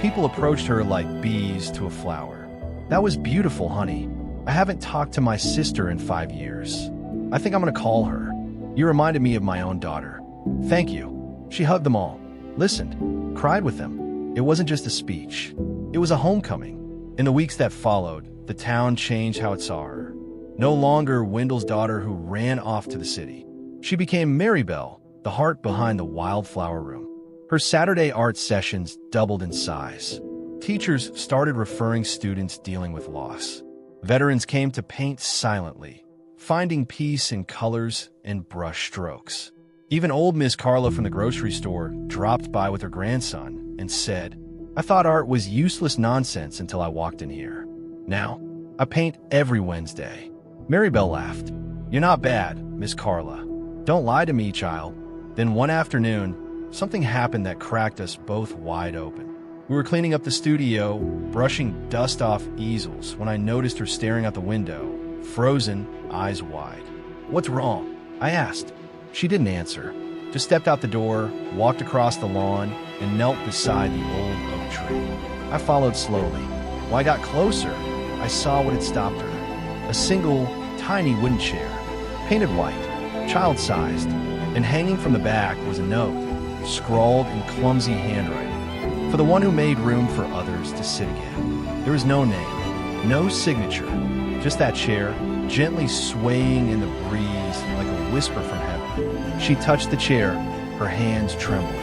people approached her like bees to a flower. "That was beautiful, honey. I haven't talked to my sister in 5 years. I think I'm gonna call her. You reminded me of my own daughter. Thank you." She hugged them all, listened, cried with them. It wasn't just a speech. It was a homecoming. In the weeks that followed, the town changed how it saw her. No longer Wendell's daughter who ran off to the city. She became Maribel, the heart behind the Wildflower Room. Her Saturday art sessions doubled in size. Teachers started referring students dealing with loss. Veterans came to paint silently, finding peace in colors and brush strokes. Even old Miss Carla from the grocery store dropped by with her grandson and said, "I thought art was useless nonsense until I walked in here. Now, I paint every Wednesday." Maribel laughed. "You're not bad, Miss Carla. Don't lie to me, child." Then one afternoon, something happened that cracked us both wide open. We were cleaning up the studio, brushing dust off easels, when I noticed her staring out the window, frozen, eyes wide. "What's wrong?" I asked. She didn't answer, just stepped out the door, walked across the lawn, and knelt beside the old oak tree. I followed slowly. When I got closer, I saw what had stopped her. A single, tiny wooden chair, painted white, child-sized, and hanging from the back was a note, scrawled in clumsy handwriting, for the one who made room for others to sit again. There was no name, no signature, just that chair, gently swaying in the breeze like a whisper from heaven. She touched the chair, her hands trembling.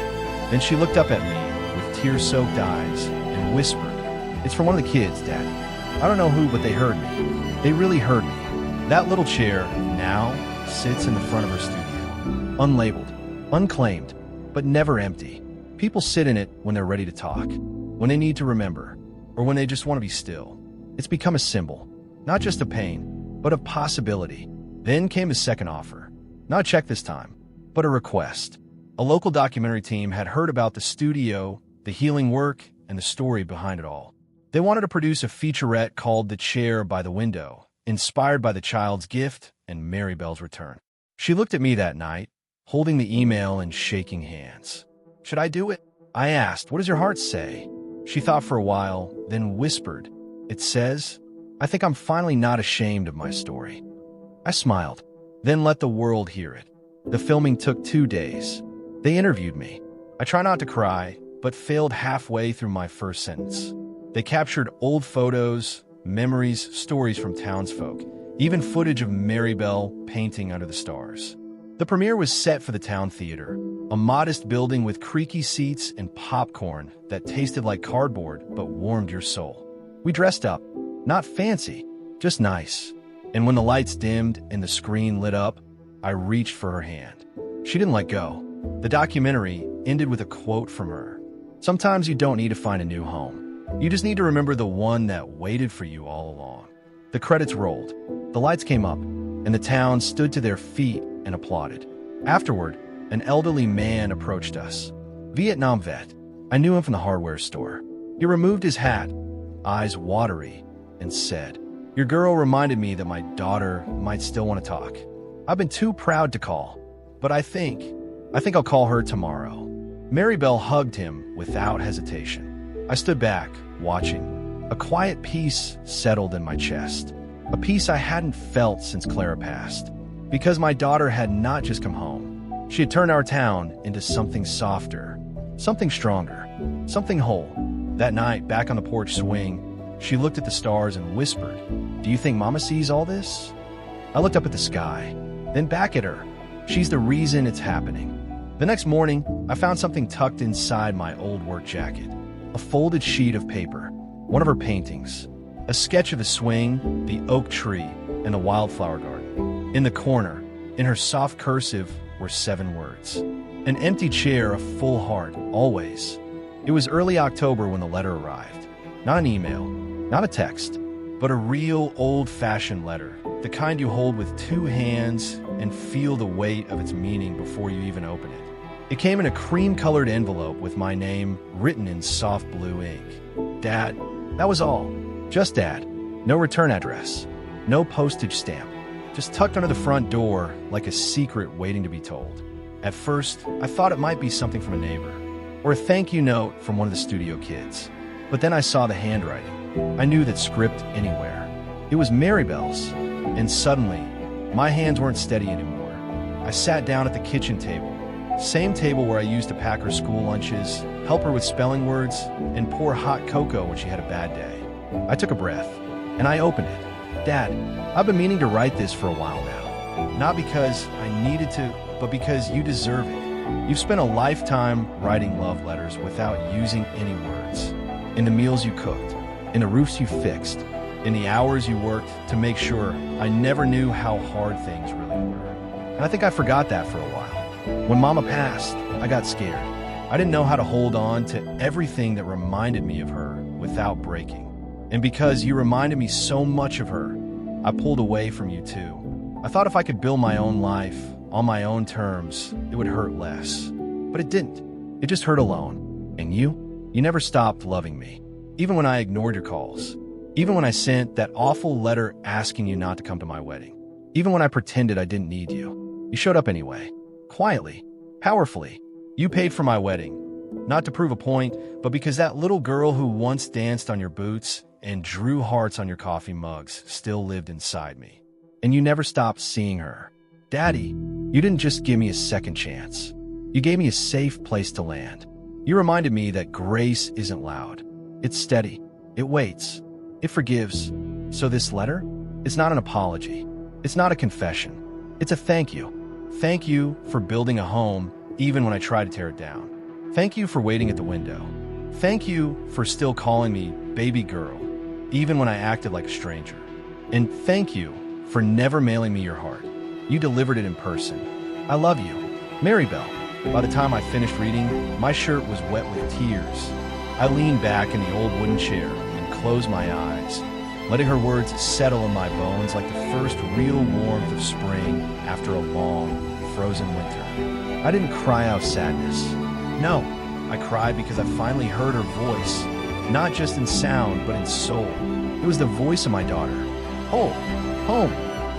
Then she looked up at me with tear-soaked eyes and whispered, "It's from one of the kids, Daddy." I don't know who, but they heard me. They really heard me. That little chair now sits in the front of her studio. Unlabeled, unclaimed, but never empty. People sit in it when they're ready to talk, when they need to remember, or when they just want to be still. It's become a symbol, not just of pain, but of possibility. Then came a second offer. Not a check this time, but a request. A local documentary team had heard about the studio, the healing work, and the story behind it all. They wanted to produce a featurette called The Chair by the Window, inspired by the child's gift and Mary Bell's return. She looked at me that night, holding the email and shaking hands. "Should I do it?" I asked. "What does your heart say?" She thought for a while, then whispered, "It says, I think I'm finally not ashamed of my story." I smiled, then let the world hear it. The filming took 2 days. They interviewed me. I try not to cry, but failed halfway through my first sentence. They captured old photos, memories, stories from townsfolk, even footage of Mary Bell painting under the stars. The premiere was set for the town theater, a modest building with creaky seats and popcorn that tasted like cardboard but warmed your soul. We dressed up, not fancy, just nice. And when the lights dimmed and the screen lit up, I reached for her hand. She didn't let go. The documentary ended with a quote from her. "Sometimes you don't need to find a new home. You just need to remember the one that waited for you all along." The credits rolled, the lights came up, and the town stood to their feet and applauded. Afterward, an elderly man approached us. Vietnam vet. I knew him from the hardware store. He removed his hat, eyes watery, and said, "Your girl reminded me that my daughter might still want to talk. I've been too proud to call, but I think I'll call her tomorrow." Mary Bell hugged him without hesitation. I stood back, watching. A quiet peace settled in my chest, a peace I hadn't felt since Clara passed. Because my daughter had not just come home. She had turned our town into something softer, something stronger, something whole. That night, back on the porch swing, she looked at the stars and whispered, "Do you think Mama sees all this?" I looked up at the sky, then back at her. She's the reason it's happening. The next morning, I found something tucked inside my old work jacket. A folded sheet of paper, one of her paintings, a sketch of the swing, the oak tree, and the wildflower garden. In the corner, in her soft cursive, were 7 words. An empty chair, a full heart, always. It was early October when the letter arrived. Not an email, not a text, but a real old-fashioned letter, the kind you hold with 2 hands and feel the weight of its meaning before you even open it. It came in a cream-colored envelope with my name written in soft blue ink. Dad, that was all. Just Dad. No return address. No postage stamp. Just tucked under the front door like a secret waiting to be told. At first, I thought it might be something from a neighbor, or a thank you note from one of the studio kids. But then I saw the handwriting. I knew that script anywhere. It was Mary Bell's, and suddenly, my hands weren't steady anymore. I sat down at the kitchen table, same table where I used to pack her school lunches, help her with spelling words, and pour hot cocoa when she had a bad day. I took a breath, and I opened it. Dad, I've been meaning to write this for a while now. Not because I needed to, but because you deserve it. You've spent a lifetime writing love letters without using any words. In the meals you cooked, in the roofs you fixed, in the hours you worked to make sure I never knew how hard things really were. And I think I forgot that for a while. When Mama passed, I got scared. I didn't know how to hold on to everything that reminded me of her without breaking. And because you reminded me so much of her, I pulled away from you too. I thought if I could build my own life on my own terms, it would hurt less. But it didn't. It just hurt alone. And you never stopped loving me. Even when I ignored your calls. Even when I sent that awful letter asking you not to come to my wedding. Even when I pretended I didn't need you. You showed up anyway. Quietly. Powerfully. You paid for my wedding. Not to prove a point, but because that little girl who once danced on your boots and drew hearts on your coffee mugs still lived inside me. And you never stopped seeing her. Daddy, you didn't just give me a second chance. You gave me a safe place to land. You reminded me that grace isn't loud. It's steady. It waits. It forgives. So this letter? It's not an apology. It's not a confession. It's a thank you. Thank you for building a home even when I tried to tear it down. Thank you for waiting at the window. Thank you for still calling me baby girl, even when I acted like a stranger. And thank you for never mailing me your heart. You delivered it in person. I love you. Maribel. By the time I finished reading, my shirt was wet with tears. I leaned back in the old wooden chair and closed my eyes, letting her words settle in my bones like the first real warmth of spring after a long, frozen winter. I didn't cry out sadness. No, I cried because I finally heard her voice, not just in sound, but in soul. It was the voice of my daughter. Whole, home,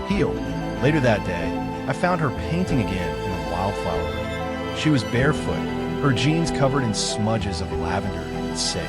healed. Later that day, I found her painting again in the wildflower room. She was barefoot, her jeans covered in smudges of lavender and sage.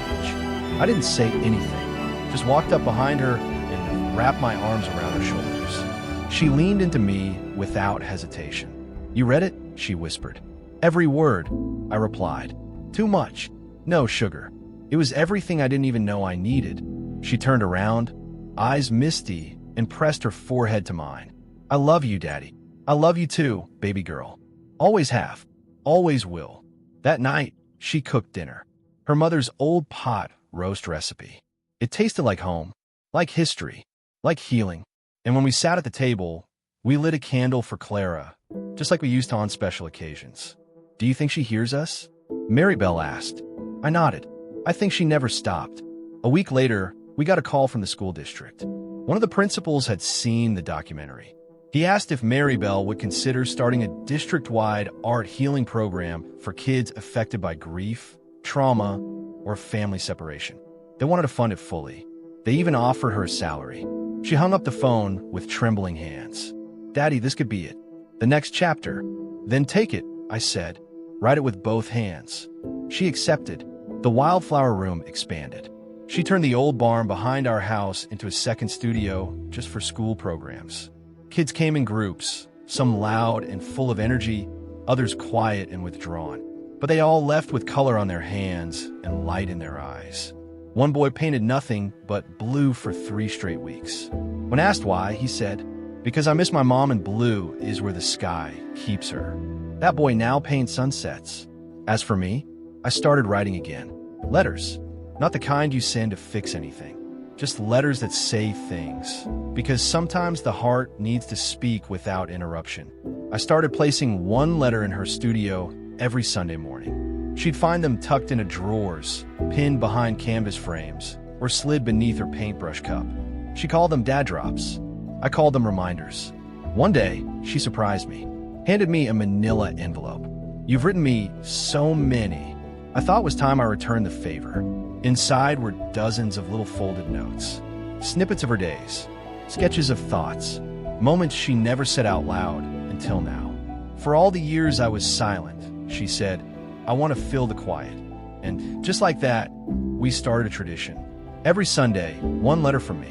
I didn't say anything, just walked up behind her and wrapped my arms around her shoulders. She leaned into me without hesitation. You read it? She whispered. Every word, I replied. Too much. No, sugar. It was everything I didn't even know I needed. She turned around, eyes misty, and pressed her forehead to mine. I love you, Daddy. I love you too, baby girl. Always have. Always will. That night, she cooked dinner. Her mother's old pot roast recipe. It tasted like home, like history, like healing. And when we sat at the table, we lit a candle for Clara, just like we used to on special occasions. Do you think she hears us? Maribel asked. I nodded. I think she never stopped. A week later, we got a call from the school district. One of the principals had seen the documentary. He asked if Maribel would consider starting a district-wide art healing program for kids affected by grief, trauma, or family separation. They wanted to fund it fully. They even offered her a salary. She hung up the phone with trembling hands. Daddy, this could be it. The next chapter. Then take it, I said. Write it with both hands. She accepted. The wildflower room expanded. She turned the old barn behind our house into a second studio just for school programs. Kids came in groups, some loud and full of energy, others quiet and withdrawn. But they all left with color on their hands and light in their eyes. One boy painted nothing but blue for 3 straight weeks. When asked why, he said, because I miss my mom and blue is where the sky keeps her. That boy now paints sunsets. As for me, I started writing again. Letters. Not the kind you send to fix anything. Just letters that say things. Because sometimes the heart needs to speak without interruption. I started placing one letter in her studio every Sunday morning. She'd find them tucked into drawers, pinned behind canvas frames, or slid beneath her paintbrush cup. She called them dad drops. I called them reminders. One day, she surprised me, handed me a manila envelope. You've written me so many. I thought it was time I returned the favor. Inside were dozens of little folded notes, snippets of her days, sketches of thoughts, moments she never said out loud until now. For all the years I was silent, she said, I want to fill the quiet. And just like that, we started a tradition. Every Sunday, one letter from me,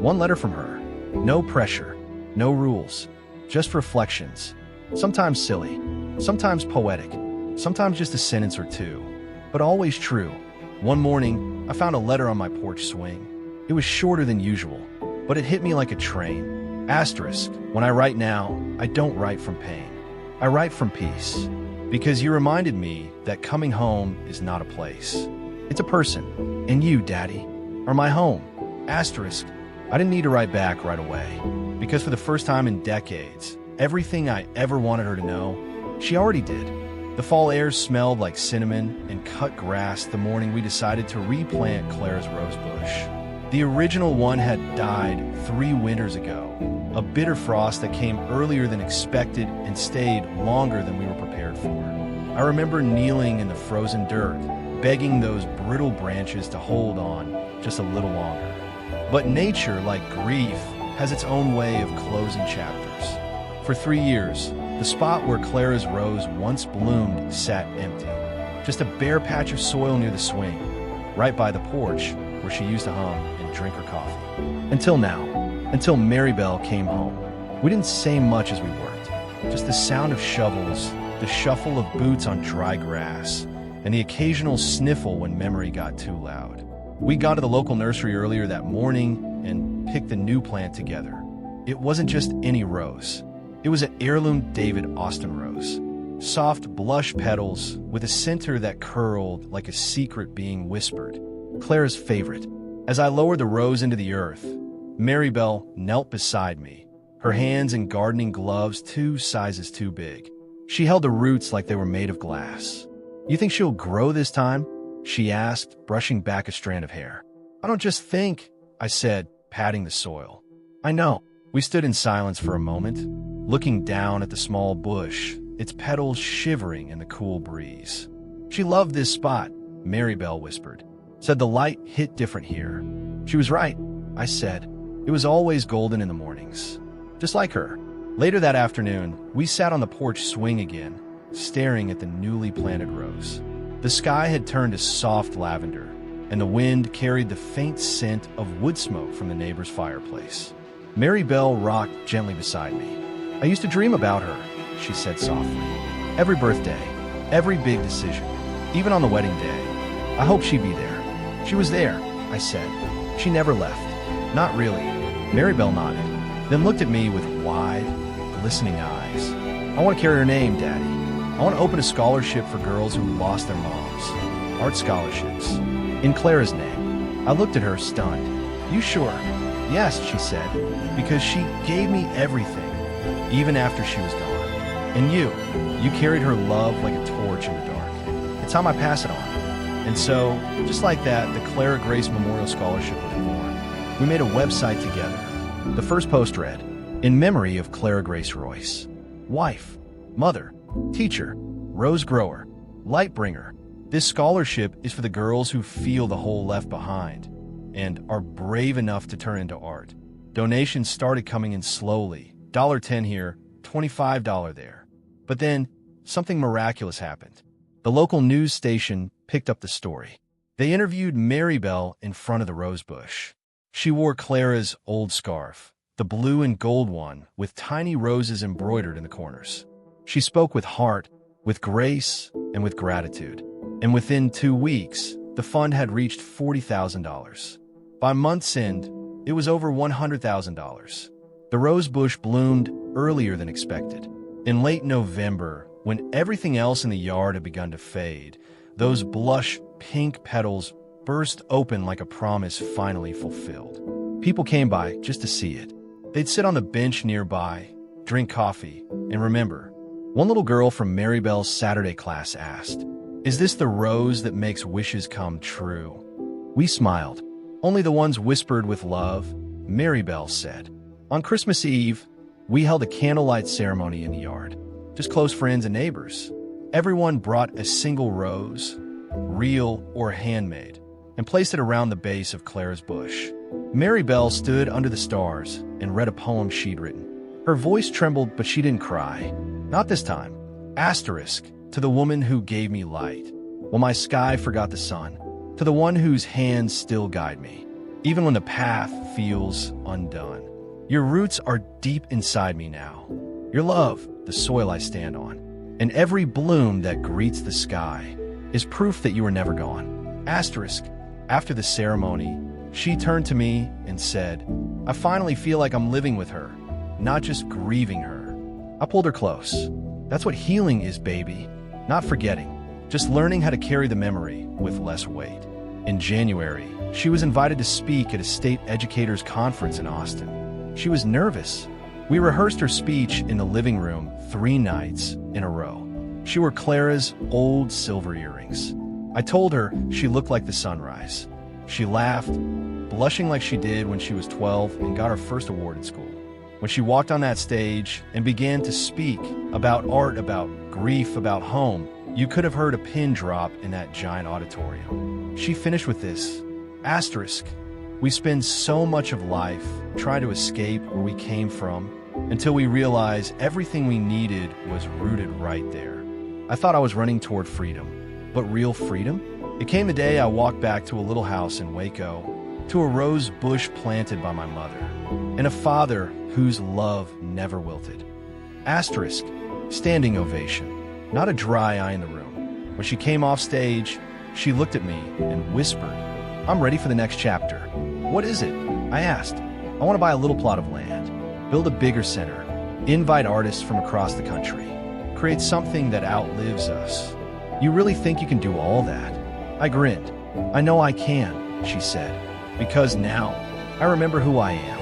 one letter from her. No pressure, no rules, just reflections. Sometimes silly, sometimes poetic, sometimes just a sentence or two, but always true. One morning, I found a letter on my porch swing. It was shorter than usual, but it hit me like a train. Asterisk, when I write now, I don't write from pain. I write from peace. Because you reminded me that coming home is not a place. It's a person. And you, Daddy, are my home. Asterisk, I didn't need to write back right away. Because for the first time in decades, everything I ever wanted her to know, she already did. The fall air smelled like cinnamon and cut grass the morning we decided to replant Clara's rose bush. The original one had died 3 winters ago, a bitter frost that came earlier than expected and stayed longer than we were prepared for. I remember kneeling in the frozen dirt, begging those brittle branches to hold on just a little longer. But nature, like grief, has its own way of closing chapters. For 3 years, the spot where Clara's rose once bloomed sat empty. Just a bare patch of soil near the swing, right by the porch where she used to hum and drink her coffee. Until now, until Maribel came home. We didn't say much as we worked. Just the sound of shovels, the shuffle of boots on dry grass, and the occasional sniffle when memory got too loud. We got to the local nursery earlier that morning and picked the new plant together. It wasn't just any rose. It was an heirloom David Austin rose. soft blush petals with a center that curled like a secret being whispered. Clara's favorite. As I lowered the rose into the earth, Maribel knelt beside me, her hands in gardening gloves 2 sizes too big. She held the roots like they were made of glass. "You think she'll grow this time?" she asked, brushing back a strand of hair. "I don't just think," I said, patting the soil. "I know." We stood in silence for a moment, looking down at the small bush, its petals shivering in the cool breeze. "She loved this spot," Maribel whispered. "Said the light hit different here." She was right, I said. It was always golden in the mornings. Just like her. Later that afternoon, we sat on the porch swing again, staring at the newly planted rose. The sky had turned to soft lavender, and the wind carried the faint scent of wood smoke from the neighbor's fireplace. Maribel rocked gently beside me. "I used to dream about her," she said softly. "Every birthday, every big decision, even on the wedding day. I hoped she'd be there." "She was there," I said. "She never left." "Not really." Maribel nodded, then looked at me with wide, glistening eyes. "I want to carry her name, Daddy. I want to open a scholarship for girls who lost their moms. Art scholarships. In Clara's name." I looked at her, stunned. "You sure?" "Yes," she said, "because she gave me everything, even after she was gone. And you carried her love like a torch in the dark. It's time I pass it on." And so, just like that, the Clara Grace Memorial Scholarship was born. We made a website together. The first post read, "In memory of Clara Grace Royce. Wife, mother, teacher, rose grower, light bringer. This scholarship is for the girls who feel the hole left behind and are brave enough to turn into art." Donations started coming in slowly. $10 here, $25 there. But then, something miraculous happened. The local news station picked up the story. They interviewed Maribel in front of the rose bush. She wore Clara's old scarf, the blue and gold one with tiny roses embroidered in the corners. She spoke with heart, with grace, and with gratitude. And within 2 weeks, the fund had reached $40,000. By month's end, it was over $100,000. The rose bush bloomed earlier than expected. In late November, when everything else in the yard had begun to fade, those blush pink petals burst open like a promise finally fulfilled. People came by just to see it. They'd sit on the bench nearby, drink coffee, and remember. One little girl from Maribel's Saturday class asked, "Is this the rose that makes wishes come true?" We smiled. "Only the ones whispered with love," Maribel said. On Christmas Eve, we held a candlelight ceremony in the yard. Just close friends and neighbors. Everyone brought a single rose, real or handmade, and placed it around the base of Clara's bush. Maribel stood under the stars and read a poem she'd written. Her voice trembled, but she didn't cry. Not this time. Asterisk, to the woman who gave me light, while my sky forgot the sun, to the one whose hands still guide me, even when the path feels undone. Your roots are deep inside me now. Your love, the soil I stand on, and every bloom that greets the sky is proof that you were never gone. Asterisk, after the ceremony, she turned to me and said, "I finally feel like I'm living with her, not just grieving her." I pulled her close. That's what healing is, baby. Not forgetting, just learning how to carry the memory with less weight. In January, she was invited to speak at a state educators conference in Austin. She was nervous. We rehearsed her speech in the living room 3 nights in a row. She wore Clara's old silver earrings. I told her she looked like the sunrise. She laughed, blushing like she did when she was 12 and got her first award in school. When she walked on that stage and began to speak about art, about grief, about home, you could have heard a pin drop in that giant auditorium. She finished with this, asterisk, "We spend so much of life trying to escape where we came from until we realize everything we needed was rooted right there." I thought I was running toward freedom, but real freedom? It came the day I walked back to a little house in Waco, to a rose bush planted by my mother, and a father whose love never wilted. Asterisk, standing ovation, not a dry eye in the room. When she came off stage, she looked at me and whispered, "I'm ready for the next chapter." "What is it?" I asked. "I want to buy a little plot of land, build a bigger center, invite artists from across the country, create something that outlives us. You really think you can do all that? I grinned. I know I can, she said, because now I remember who I am.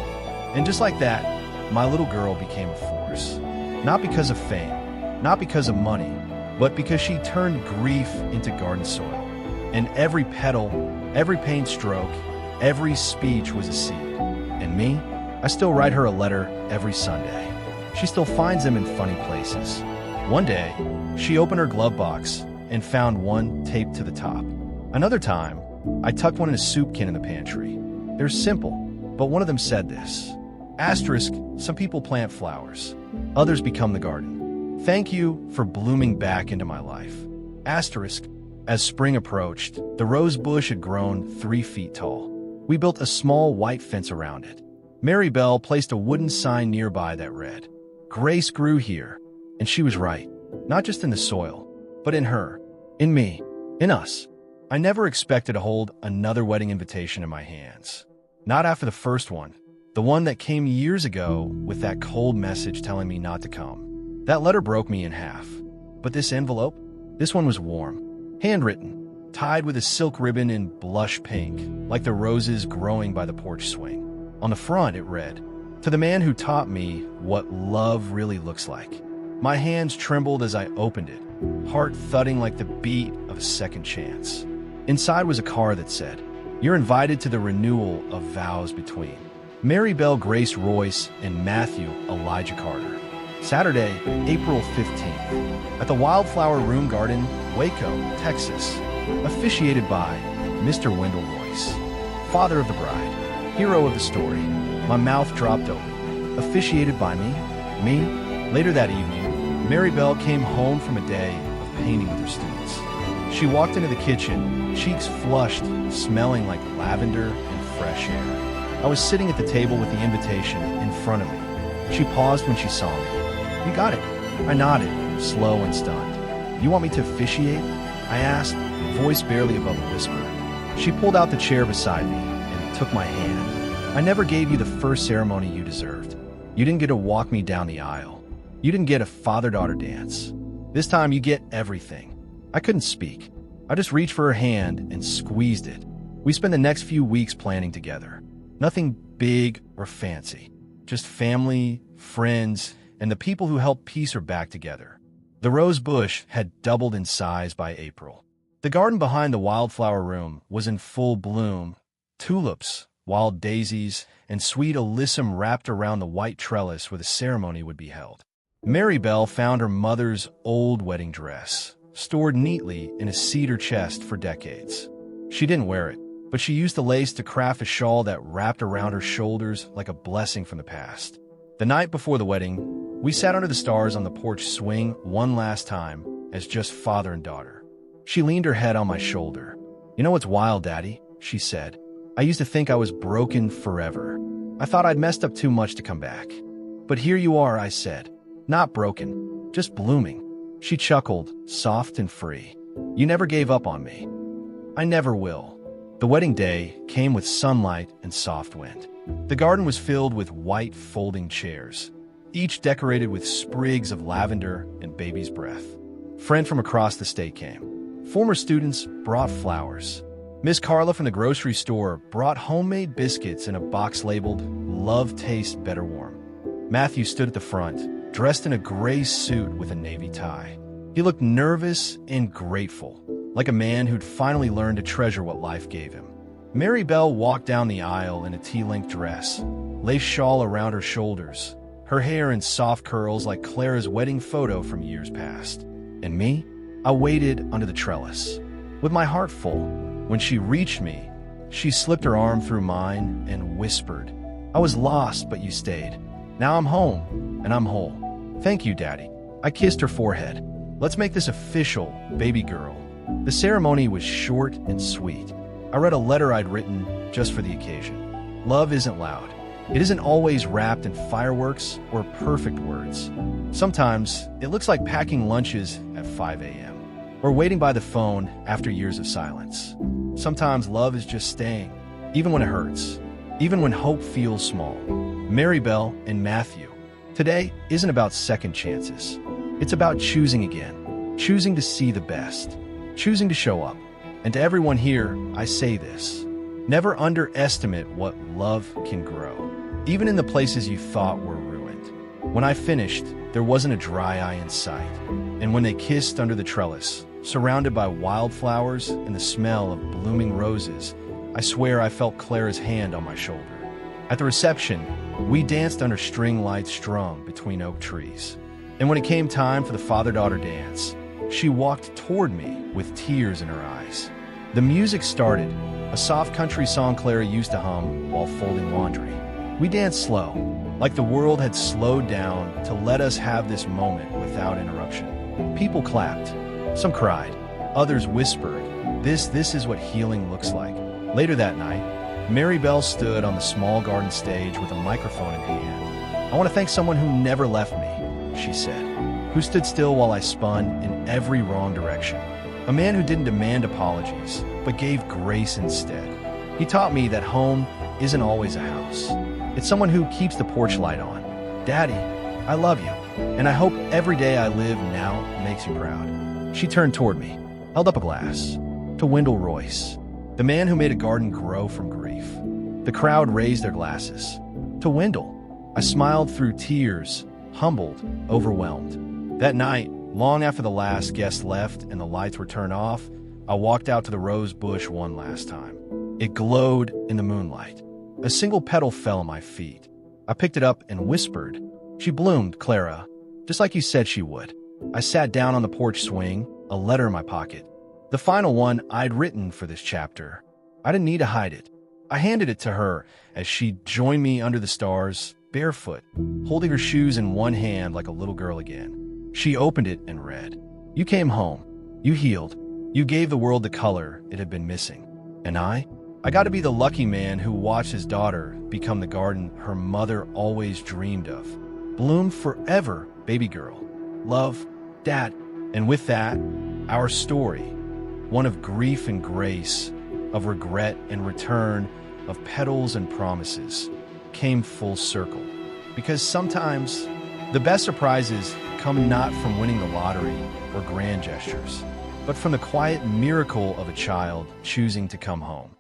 And just like that, my little girl became a force. Not because of fame, not because of money, but because she turned grief into garden soil. And every petal, every paint stroke, every speech was a seed. And me, I still write her a letter every Sunday. She still finds them in funny places. One day, she opened her glove box and found one taped to the top. Another time, I tucked one in a soup can in the pantry. They're simple, but one of them said this: asterisk, some people plant flowers, others become the garden. Thank you for blooming back into my life. Asterisk, as spring approached, the rose bush had grown 3 feet tall. We built a small white fence around it. Mary Bell placed a wooden sign nearby that read, "Grace grew here." And she was right, not just in the soil, but in her, in me, in us. I never expected to hold another wedding invitation in my hands. Not after the first one, the one that came years ago with that cold message telling me not to come. That letter broke me in half. But this envelope, this one was warm, handwritten, tied with a silk ribbon in blush pink, like the roses growing by the porch swing. On the front, it read, "To the man who taught me what love really looks like." My hands trembled as I opened it, heart thudding like the beat of a second chance. Inside was a card that said, "You're invited to the renewal of vows between Mary Bell Grace Royce and Matthew Elijah Carter. Saturday, April 15th, at the Wildflower Room Garden, Waco, Texas, officiated by Mr. Wendell Royce, father of the bride, hero of the story." My mouth dropped open. Officiated by me? Me? Later that evening, Mary Bell came home from a day of painting with her students. She walked into the kitchen, cheeks flushed, smelling like lavender and fresh air. I was sitting at the table with the invitation in front of me. She paused when she saw me. "You got it." I nodded, slow and stunned. "You want me to officiate?" I asked, voice barely above a whisper. She pulled out the chair beside me and took my hand. "I never gave you the first ceremony you deserved. You didn't get to walk me down the aisle. You didn't get a father-daughter dance. This time you get everything." I couldn't speak. I just reached for her hand and squeezed it. We spent the next few weeks planning together. Nothing big or fancy. Just family, friends, and the people who helped piece her back together. The rose bush had doubled in size by April. The garden behind the Wildflower Room was in full bloom. Tulips, wild daisies, and sweet alyssum wrapped around the white trellis where the ceremony would be held. Mary Bell found her mother's old wedding dress, stored neatly in a cedar chest for decades. She didn't wear it, but she used the lace to craft a shawl that wrapped around her shoulders like a blessing from the past. The night before the wedding, we sat under the stars on the porch swing one last time as just father and daughter. She leaned her head on my shoulder. "You know what's wild, Daddy?" she said. "I used to think I was broken forever. I thought I'd messed up too much to come back. But here you are," I said. "Not broken, just blooming." She chuckled, soft and free. "You never gave up on me." I never will. The wedding day came with sunlight and soft wind. The garden was filled with white folding chairs, each decorated with sprigs of lavender and baby's breath. Friend from across the state came. Former students brought flowers. Miss Carla from the grocery store brought homemade biscuits in a box labeled, "Love tastes better warm." Matthew stood at the front, dressed in a gray suit with a navy tie. He looked nervous and grateful, like a man who'd finally learned to treasure what life gave him. Mary Bell walked down the aisle in a tea-length dress, lace shawl around her shoulders, her hair in soft curls like Clara's wedding photo from years past. And me? I waited under the trellis, with my heart full. When she reached me, she slipped her arm through mine and whispered, "I was lost, but you stayed. Now I'm home, and I'm whole. Thank you, Daddy." I kissed her forehead. "Let's make this official, baby girl." The ceremony was short and sweet. I read a letter I'd written just for the occasion. Love isn't loud. It isn't always wrapped in fireworks or perfect words. Sometimes it looks like packing lunches at 5 a.m. or waiting by the phone after years of silence. Sometimes love is just staying, even when it hurts, even when hope feels small. Mary Bell and Matthew. Today isn't about second chances. It's about choosing again, choosing to see the best, choosing to show up. And to everyone here, I say this: never underestimate what love can grow, even in the places you thought were ruined. When I finished, there wasn't a dry eye in sight. And when they kissed under the trellis, surrounded by wildflowers and the smell of blooming roses, I swear I felt Clara's hand on my shoulder. At the reception, we danced under string lights strung between oak trees. And when it came time for the father-daughter dance, she walked toward me with tears in her eyes. The music started, a soft country song Clara used to hum while folding laundry. We danced slow, like the world had slowed down to let us have this moment without interruption. People clapped. Some cried. Others whispered, this is what healing looks like. Later that night, Mary Bell stood on the small garden stage with a microphone in hand. I want to thank someone who never left me, she said, who stood still while I spun in every wrong direction. A man who didn't demand apologies, but gave grace instead. He taught me that home isn't always a house. It's someone who keeps the porch light on. Daddy, I love you, and I hope every day I live now makes you proud. She turned toward me, held up a glass. To Wendell Royce, the man who made a garden grow from grief. The crowd raised their glasses. To Wendell, I smiled through tears, humbled, overwhelmed. That night, long after the last guest left and the lights were turned off, I walked out to the rose bush one last time. It glowed in the moonlight. A single petal fell at my feet. I picked it up and whispered, "She bloomed, Clara, just like you said she would." I sat down on the porch swing, a letter in my pocket. The final one I'd written for this chapter. I didn't need to hide it. I handed it to her as she joined me under the stars, barefoot, holding her shoes in one hand like a little girl again. She opened it and read, "You came home. You healed. You gave the world the color it had been missing. And I got to be the lucky man who watched his daughter become the garden her mother always dreamed of. Bloom forever, baby girl. Love, Dad." And with that, our story, one of grief and grace, of regret and return, of petals and promises, came full circle. Because sometimes the best surprises come not from winning the lottery or grand gestures, but from the quiet miracle of a child choosing to come home.